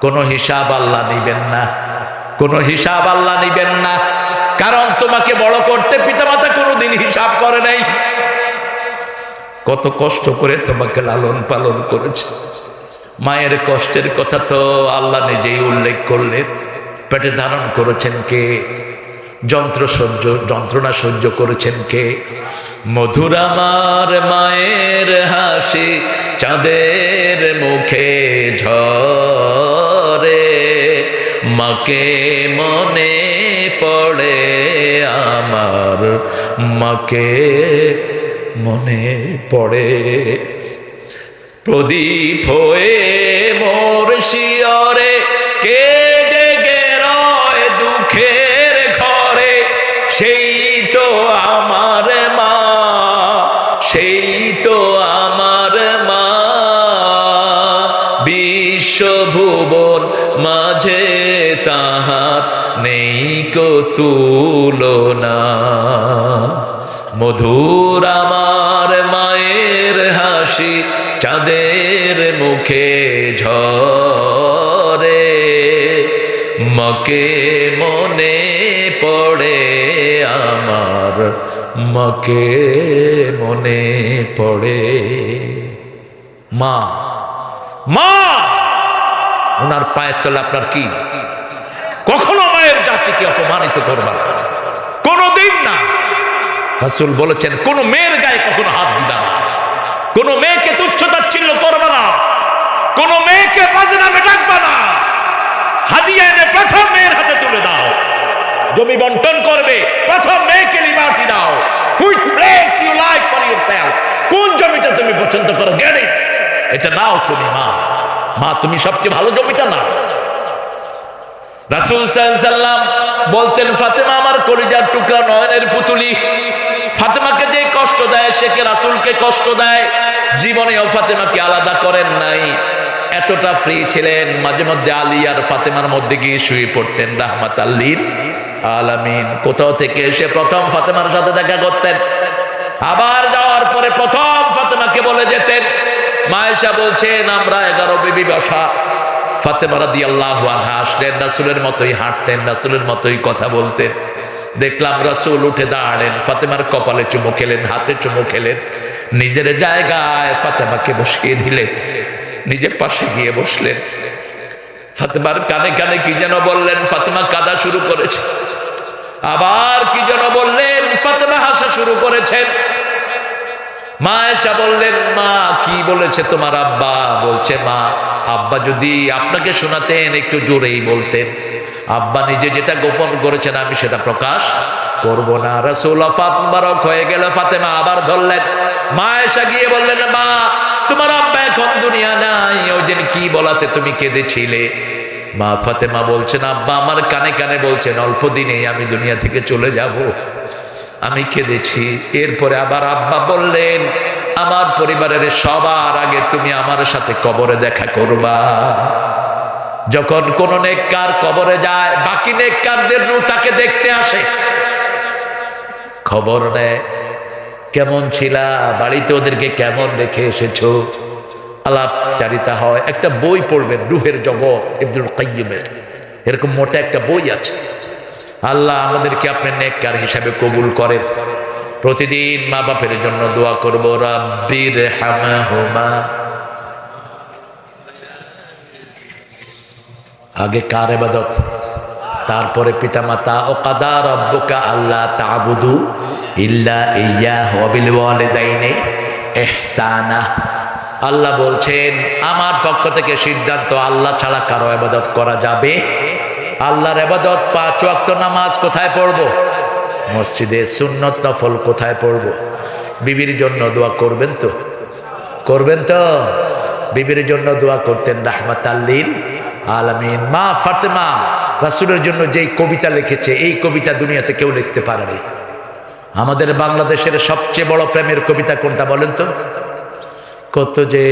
কোনো হিসাব আল্লাহ নিবেন না, কোনো হিসাব আল্লাহ নিবেন না। কারণ তোমাকে বড় করতে পিতামাতা কোনোদিন হিসাব করে নাই। কত কষ্ট করে তোমাকে লালন পালন করেছে। মায়ের কষ্টের কথা তো আল্লাহ নিজেই উল্লেখ করলেন। পেটে ধারণ করেছেন কে? যন্ত্রণা সহ্য করেছেন কে? মধুর আমার মায়ের হাসি চাঁদের মুখে ঝরে, মাকে মনে পড়ে আমার, মাকে মনে পড়ে। প্রদীপ হয়ে মোর শিয়রে কে জেগে রয় দুঃখের ঘরে, সেই তো আমার মা, সেই তো আমার মা। বিশ্বভুবন মাঝে তাহার নেই কো তুলনা। মধুর আমার মায়ের হাসি চাঁদের মুখে ঝরে, মাকে মনে পড়ে আমার, মাকে মনে পড়ে। মা, মা, ওনার পায়ের তলে আপনার কি? কখনো মায়ের জাতিকে অপমানিত করবা না, কোনদিন না। রাসূল বলেছেন কোন মেয়ের গায়ে কখনো হাত দিবা না, কোন মেয়েকে তুচ্ছ-তাচ্ছিল্য করবা না, কোন মেয়েকে বাজে নামে ডাকবা না। হাদিয়া এনে প্রথম মেয়ের হাতে তুলে দাও। জমি বন্টন করবে, প্রথম মেয়েকে লিবার্টি দাও। Which place you like for yourself? কোন জমিটা তুমি পছন্দ করো, get it, এটা নাও তুমি। মা তুমি সবচেয়ে ভালো জমিটা নাও। রাসূল সাল্লাল্লাহু আলাইহি সাল্লাম বলতেন ফাতেমা আমার কলিজার টুকরা, নয়নের পুতুলি। ফাতেমাকে যে কষ্ট দেয় সে কে রাসূলকে কষ্ট দেয়। জীবনেও ফাতেমাকে আলাদা করেন নাই, এতটা ফ্রি ছিলেন। মাঝে মধ্যে আলী আর ফাতেমার মধ্যে গিয়ে শুয়ে পড়তেন রাহমাতাল লিল আলামিন। কোথাও থেকে এসে প্রথম ফাতেমার সাথে দেখা করতেন, আবার যাওয়ার পরে প্রথম ফাতেমাকে বলে যেতেন। মা আয়েশা বলছেন আমরা 11 বিবি বসা, ফাতেমা রাদিয়াল্লাহু আনহা আসলেন, রাসূলের মতোই হাঁটতেন, রাসূলের মতোই কথা বলতেন। দেখলাম রাসূল উঠে দাঁড়ালেন, ফাতেমার কপালে চুমু খেলেন, হাতে চুমু খেলেন, নিজের জায়গায় ফাতেমাকে বসিয়ে দিলেন, নিজের পাশে গিয়ে বসলেন। ফাতেমার কানে কানে কি যেন বললেন, ফাতেমা কাঁদা শুরু করেছে। আবার কি যেন বললেন, ফাতেমা হাসা শুরু করেছেন। মা আয়েশা বললেন মা কি বলেছে তোমার আব্বা? বলছে মা আব্বা যদি আপনাকে শোনাতেন একটু জোরেই বলতেন, আব্বা নিজে যেটা গোপন করেছেন আমি সেটা প্রকাশ করব না। রাসূল ওয়াফাত মুবারক হয়ে গেল, ফাতেমা আবার ধরলেন। মা আয়েশা গিয়ে বললেন মা তোমার আব্বা এখন দুনিয়া নাই, ওই দিন কি বলাতে তুমি কেঁদেছিলে? মা ফাতেমা বলছেন আব্বা আমার কানে কানে বলছেন অল্প দিনেই আমি দুনিয়া থেকে চলে যাব, আমি কেঁদেছি। এরপরে আবার আব্বা বললেন আমার পরিবারের সবার আগে তুমি আমার সাথে কবরে দেখা করবা। যখন কোন নেককার কবরে যায় বাকি নেককারদের রূহ তাকে দেখতে আসে, খবর নেয় কেমন ছিলা, বাড়িতে ওদেরকে কেমন রেখে এসেছো, আলাপচারিতা হয়। একটা বই পড়বেন রূহের জগৎ ইবনুল কাইয়্যিমের, এরকম মোটা একটা বই আছে। আল্লাহ আমাদেরকে আপনার নেককার হিসাবে কবুল করেন। প্রতিদিন মা বাপের জন্য দোয়া করব, রাব্বির হামহুমা। আগে কার ইবাদত, তারপরে পিতামাতা। ও কাদা রাব্বুকা আল্লা তা'বুদু ইল্লা ইয়্যাহু ওয়া বিল ওয়ালিদাইনি ইহসানা। আল্লাহ বলছেন আমার পক্ষ থেকে সিদ্ধান্ত আল্লাহ ছাড়া কারো ইবাদত করা যাবে। আল্লাহর ইবাদত 5 ওয়াক্ত নামাজ কোথায় পড়ব? মসজিদে। সুন্নত নফল কোথায় পড়ব? বিবির জন্য দোয়া করবেন তো, করবেন তো? বিবির জন্য দোয়া করতেন রাহমাতাল লিল আলামিন। মা ফাতেমা রাসূলের জন্য যেই কবিতা লিখেছে এই কবিতা দুনিয়াতে কেউ লিখতে পারেনি। আমাদের বাংলাদেশের সবচেয়ে বড় প্রেমের কবিতা কোনটা বলেন তো? কত যে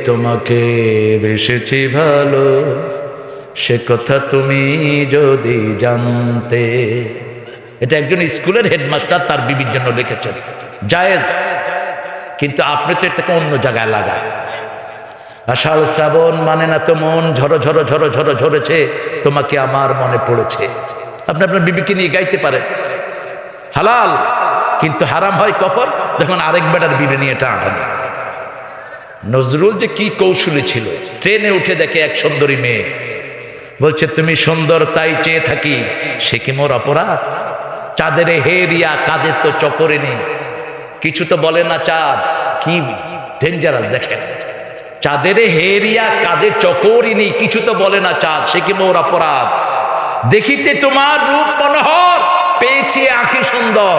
তোমাকে বেসেছি ভালো সে কথা তুমি যদি জানতে। এটা একজন স্কুলের হেডমাস্টার তার বিবির জন্য লিখেছেন, জায়েজ। কিন্তু আপনি তো এটাকে অন্য জায়গায় লাগান। আষাঢ় শ্রাবণ মানে না তো মন ঝরো ঝরো ঝরো ঝরো ঝরেছে, তোমাকে আমার মনে পড়েছে। আপনি আপনার বিবিকে নিয়ে গাইতে পারেন, হালাল। কিন্তু হারাম হয় কখন? যখন আরেক বেটার বিবি নিয়ে টানাটানি। নজরুল যে কি কৌশলী ছিল, ট্রেনে উঠে দেখে এক সুন্দরী মেয়ে, বলছে তুমি সুন্দর তাই চেয়ে থাকি, সে কি মোর অপরাধ? চাঁদের হেরিয়া কাঁধে তো চকরে নেই, কিছু তো বলে না চাঁদ। কি ডেঞ্জারাস দেখেন, চাঁদের হেরিয়া কাঁধে চকরি নেই, কিছু তো বলে না চাঁদ, সে কি মোর অপরাধ? দেখিতে তোমার রূপ মনোহর, পেয়েছি আঁখি সুন্দর,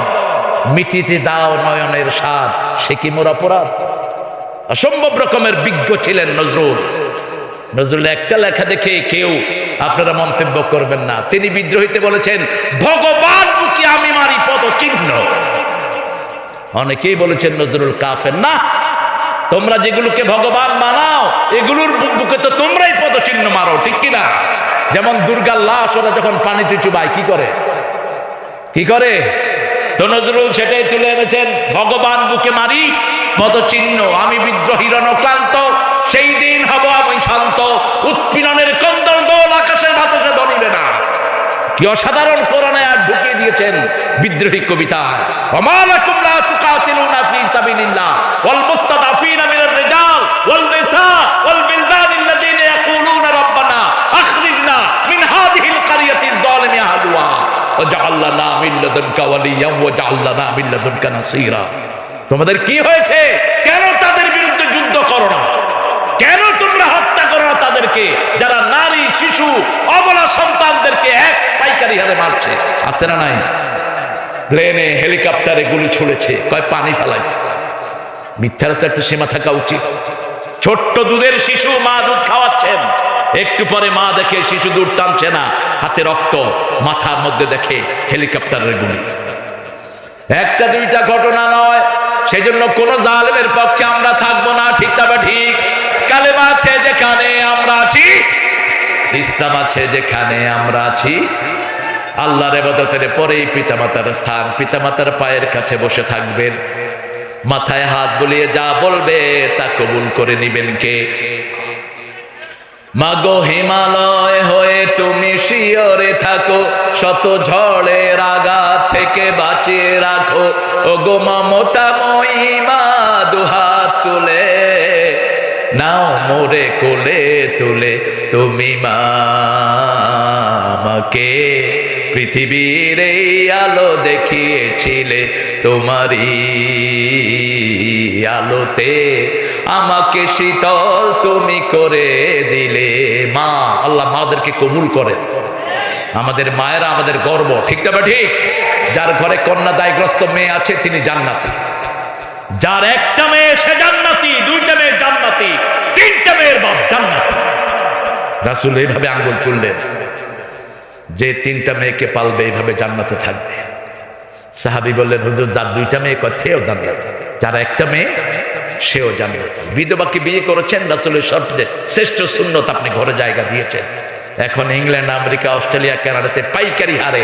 মিটিতে দাও নয়নের স্বাদ, সে কি মোর অপরাধ? অসম্ভব রকমের বিজ্ঞ ছিলেন নজরুল। নজরুল একটা লেখা দেখে কেউ আপনারা মন্তব্য করবেন না। তিনি বিদ্রোহীতে বলেছেন ভগবান বুকে আমি মারি পদচিহ্ন। অনেকেই বলেছেন নজরুল কাফের। না, তোমরা যেগুলোকে ভগবান মানাও এগুলোর বুকে তো তোমরাই পদচিহ্ন মারো, ঠিক কিনা? যেমন দুর্গার লাশ ওরা যখন পানিতে চুবায় কি করে, কি করে? তো নজরুল সেটাই তুলে এনেছেন, ভগবান বুকে মারি পদচিহ্ন, আমি বিদ্রোহী রণক্লান্ত, সেই দিন হব আমি শান্ত, উৎপীড়নের কন্দল দোল আকাশের বাতাসে ধরিবে না। কি অসাধারণ কোরআনে আর ঢুকিয়ে দিয়েছেন বিদ্রোহী কবিতায়। ওমা লাকুম লা তুকাতিলুনা ফি সাবিলিল্লাহ ওয়াল মুস্তাদাফিনা মিনার রিজাল ওয়াল নিসা ওয়াল বিলদান আল্লাযিনা ইয়াকুলুনা রাব্বানা আখরিজনা মিন হাযিহিল ক্বরিয়াতিদ লানা মিন লাদুনকা ওয়ালিয়্যান ওয়াজআল লানা মিন লাদুনকা নাসীরা। তোমাদের কি হয়েছে? কেন তাদের বিরুদ্ধে যুদ্ধ করো না? কেন তোমরা হত্যা করো না তাদেরকে, যারা নারী, শিশু, অবলা সন্তানদেরকে এক পাইকারি হারে মারছে? আছে না নাই? প্লেনে, হেলিকপ্টারে গুলি ছুড়েছে, কয় পানি ফেলাইছে। মিথ্যার তো একটু সীমা থাকা উচিত। ছোট্ট দুধের শিশু, মা দুধ খাওয়াচ্ছেন, একটু পরে মা দেখে শিশু দুধ টানছে না, হাতে রক্ত, মাথার মধ্যে দেখে হেলিকপ্টারের গুলি। একটা দুইটা ঘটনা নয়। সেজন্য কোন জালেমের পক্ষে আমরা থাকবো না, ঠিক তবে ঠিক। কালেমা আছে যেখানে আমরা আছি, ইসলাম আছে যেখানে আমরা আছি, আল্লাহর ইবাদতের পরেই পিতামাতার স্থান। পিতামাতার পায়ের কাছে বসে থাকবেন, মাথায় হাত বুলিয়ে যা বলবে তা কবুল করে নিবেন কে? মাগো হিমালয় হয়ে তুমি শিয়রে থাকো, শত ঝড়ের আঘাত থেকে বাঁচিয়ে রাখো। ও গো মমতাময়ী মা, দুহাত তুলে নাও মোরে কোলে তুলে। তুমি মা আমাকে পৃথিবীর এই আলো দেখিয়েছিলে, তোমারই আলোতে আমাকে শীতল তুমি করে দিলে। মা, আল্লাহ মাদেরকে কবুল করেন। আমাদের মায়েরা আমাদের গর্ব, ঠিক তবে ঠিক। যার ঘরে কন্যাদায়গ্রস্ত মেয়ে আছে তিনি জান্নাতি। যার একটা মেয়ে সে জান্নাতি, দুইটা মেয়ে জান্নাতি, তিনটা মেয়ের বাপ জান্নাতি। রাসূল এইভাবে আঙ্গুল তুললেন, যে তিনটা মেয়েকে পালবে এইভাবে জান্নাতে থাকবে। সাহাবী বললেন, হুজুর যার দুইটা মেয়ে সেও জান্নাতি, যার একটা মেয়ে সেও জান্নাতি। বিধবাকে বিয়ে করেছেন, রাসূলের সবচেয়ে শ্রেষ্ঠ সুন্নত আপনি ঘরে জায়গা দিয়েছেন। এখন ইংল্যান্ড, আমেরিকা, অস্ট্রেলিয়া, কানাডাতে পাইকারি হারে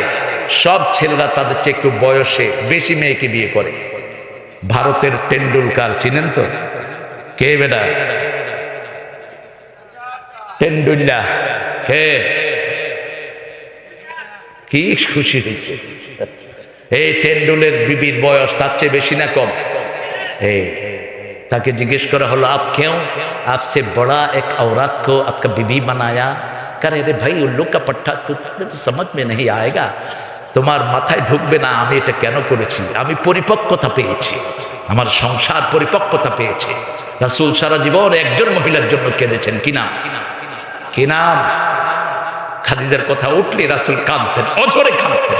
সব ছেলেরা তাদের চেয়ে একটু বয়সে বেশি মেয়েকে বিয়ে করে। ভারতের টেন্ডুলকার চিনেন তো? কে বেটা? টেন্ডুল্লা কে? কি খুশি হয়েছে! এই টেন্ডুলের বিবির বয়স তার চেয়ে বেশি না কম? এই তাকে জিজ্ঞেস করা হলো, আপ क्यों आपसे बड़ा एक औरत को आपका बीवी बनाया? करे रे भाई उल्लू का पट्टा तो समझ में नहीं आएगा, তোমার মাথায় ঢুকবে না আমি এটা কেন করেছি। আমি পরিপক্কতা পেয়েছি, আমার সংসার পরিপক্কতা পেয়েছে। রাসূল সারা জীবন একজন মহিলার জন্য কেঁদেছেন। কি নাম? কি নাম? খাদিজার কথা উঠলে রাসূল কাঁদতেন, অঝরে কাঁদতেন।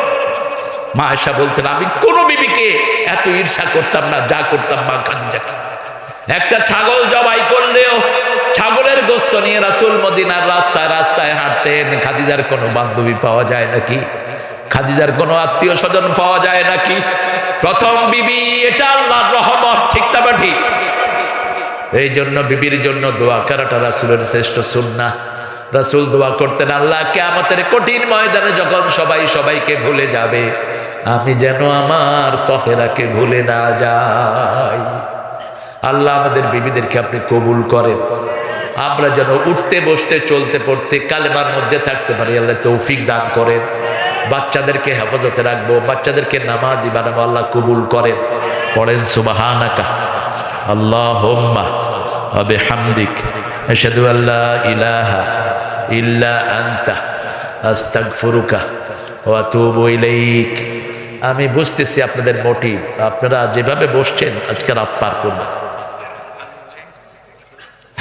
মা আয়েশা বলতেন, আমি কোন বিবিকে এত ঈর্ষা করতাম না যা করতাম মা খাদিজাকে। একটা ছাগল জবাই করলেও ছাগলের গোশত নিয়ে রাসূল মদিনার রাস্তায় রাস্তায় হাঁটতেন। খাদিজার কোনো বান্ধবী পাওয়া যায় নাকি? খাদিজার কোনো আত্মীয় স্বজন পাওয়া যায় নাকি? প্রথম বিবি, এটা আল্লাহর রহমত, ঠিক তবে ঠিক। এই জন্য বিবির জন্য দোয়া করাটা রাসূলের শ্রেষ্ঠ সুন্নাহ। রাসূল দোয়া করতেন, আল্লাহ কিয়ামতের কঠিন ময়দানে যখন সবাই সবাইকে ভুলে যাবে, আমি যেন আমার তহেরাকে ভুলে না যাই। আল্লাহ আমাদের বিবিদেরকে আপনি কবুল করেন, আমরা যেন উঠতে বসতে চলতে পড়তে কালেমার মধ্যে থাকতে পারি। আল্লাহ তৌফিক দান করেন। বাচ্চাদেরকে হেফাজতে রাখবো, বাচ্চাদেরকে নামাজি বানাবো, আল্লাহ কবুল করেন। পড়েন সুবহানাকা আল্লাহুম্মা ওয়া বিহামদিক আশহাদু আল্লা ইলাহা ইল্লা আনতা আস্তাগফিরুকা ওয়া আতুবু ইলাইক। আমি বুঝতেছি আপনাদের মোটিভ, আপনারা যেভাবে বসছেন আজকে রাত পার করবেন।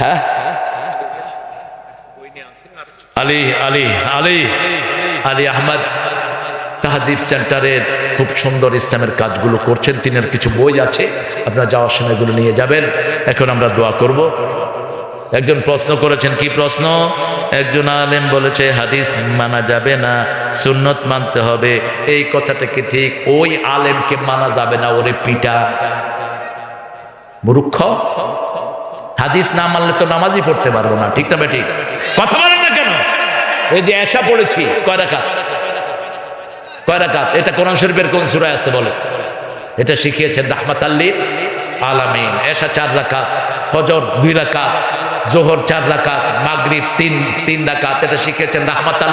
হ্যাঁ, আলী আলী আলী আলী আহমদ তাহজিব সেন্টারের খুব সুন্দর ইসলামের কাজগুলো করছেন। তিনার কিছু বই আছে, আপনারা যাওয়ার সময় এগুলো নিয়ে যাবেন। এখন আমরা দোয়া করব। একজন প্রশ্ন করেছেন, কি প্রশ্ন? একজন আলেম বলেছে হাদিস মানা যাবে না, সুন্নত মানতে হবে। এই কথাটা কি ঠিক? ওই আলেমকে মানা যাবে না, ওরে পিটা। মূর্খ, হাদিস না মানলে তো নামাজই পড়তে পারবো না, ঠিক না ঠিক? কথা বলেন না কেন? এই যে এশা পড়েছি, কয় রাকাত? কয় রাকাত? এটা কোরআন শরীফের কোন সূরায় আছে বলে? এটা শিখিয়েছেন রাহমাতাল লিল আলামিন। এশা 4 রাকাত, ফজর 2 রাকাত, জোহর 4 রাকাত, মাগরিব 3 রাকাত। এটা শিখিয়েছেন রাহমাতাল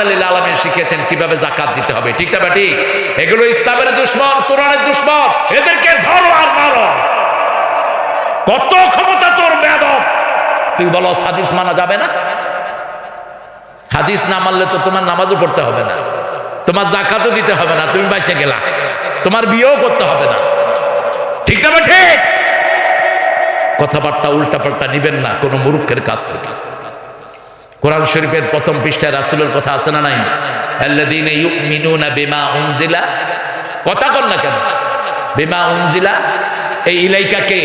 লিল আলামিন, শিখিয়েছেন কিভাবে যাকাত দিতে হবে, ঠিক না ঠিক? এগুলো ইসলামের দুশমন, কোরআনের দুশমন, এদেরকে ধরো আর মারো। কত ক্ষমতা তোর বেয়াদব! তুই বলো হাদিস মানা যাবে না? হাদিস না মানলে তো তোমার নামাজও পড়তে হবে না। তোমার জাকাতও দিতে হবে না, তুমি বাইসে গেলা, তোমার বিয়েও করতে হবে না। ঠিক না ঠিক? কথাবার্তা উল্টাপাল্টা নিবেন না কোনো মূর্খের কাছ থেকে। কোরআন শরীফের প্রথম পৃষ্ঠায় রাসূলের কথা আছে না নাই? আল্লাযীনা ইউমিনুনা বিমা উনজিলা, কথা কন না কেন? বিমা উনজিলা, এই ইলাইকা কে?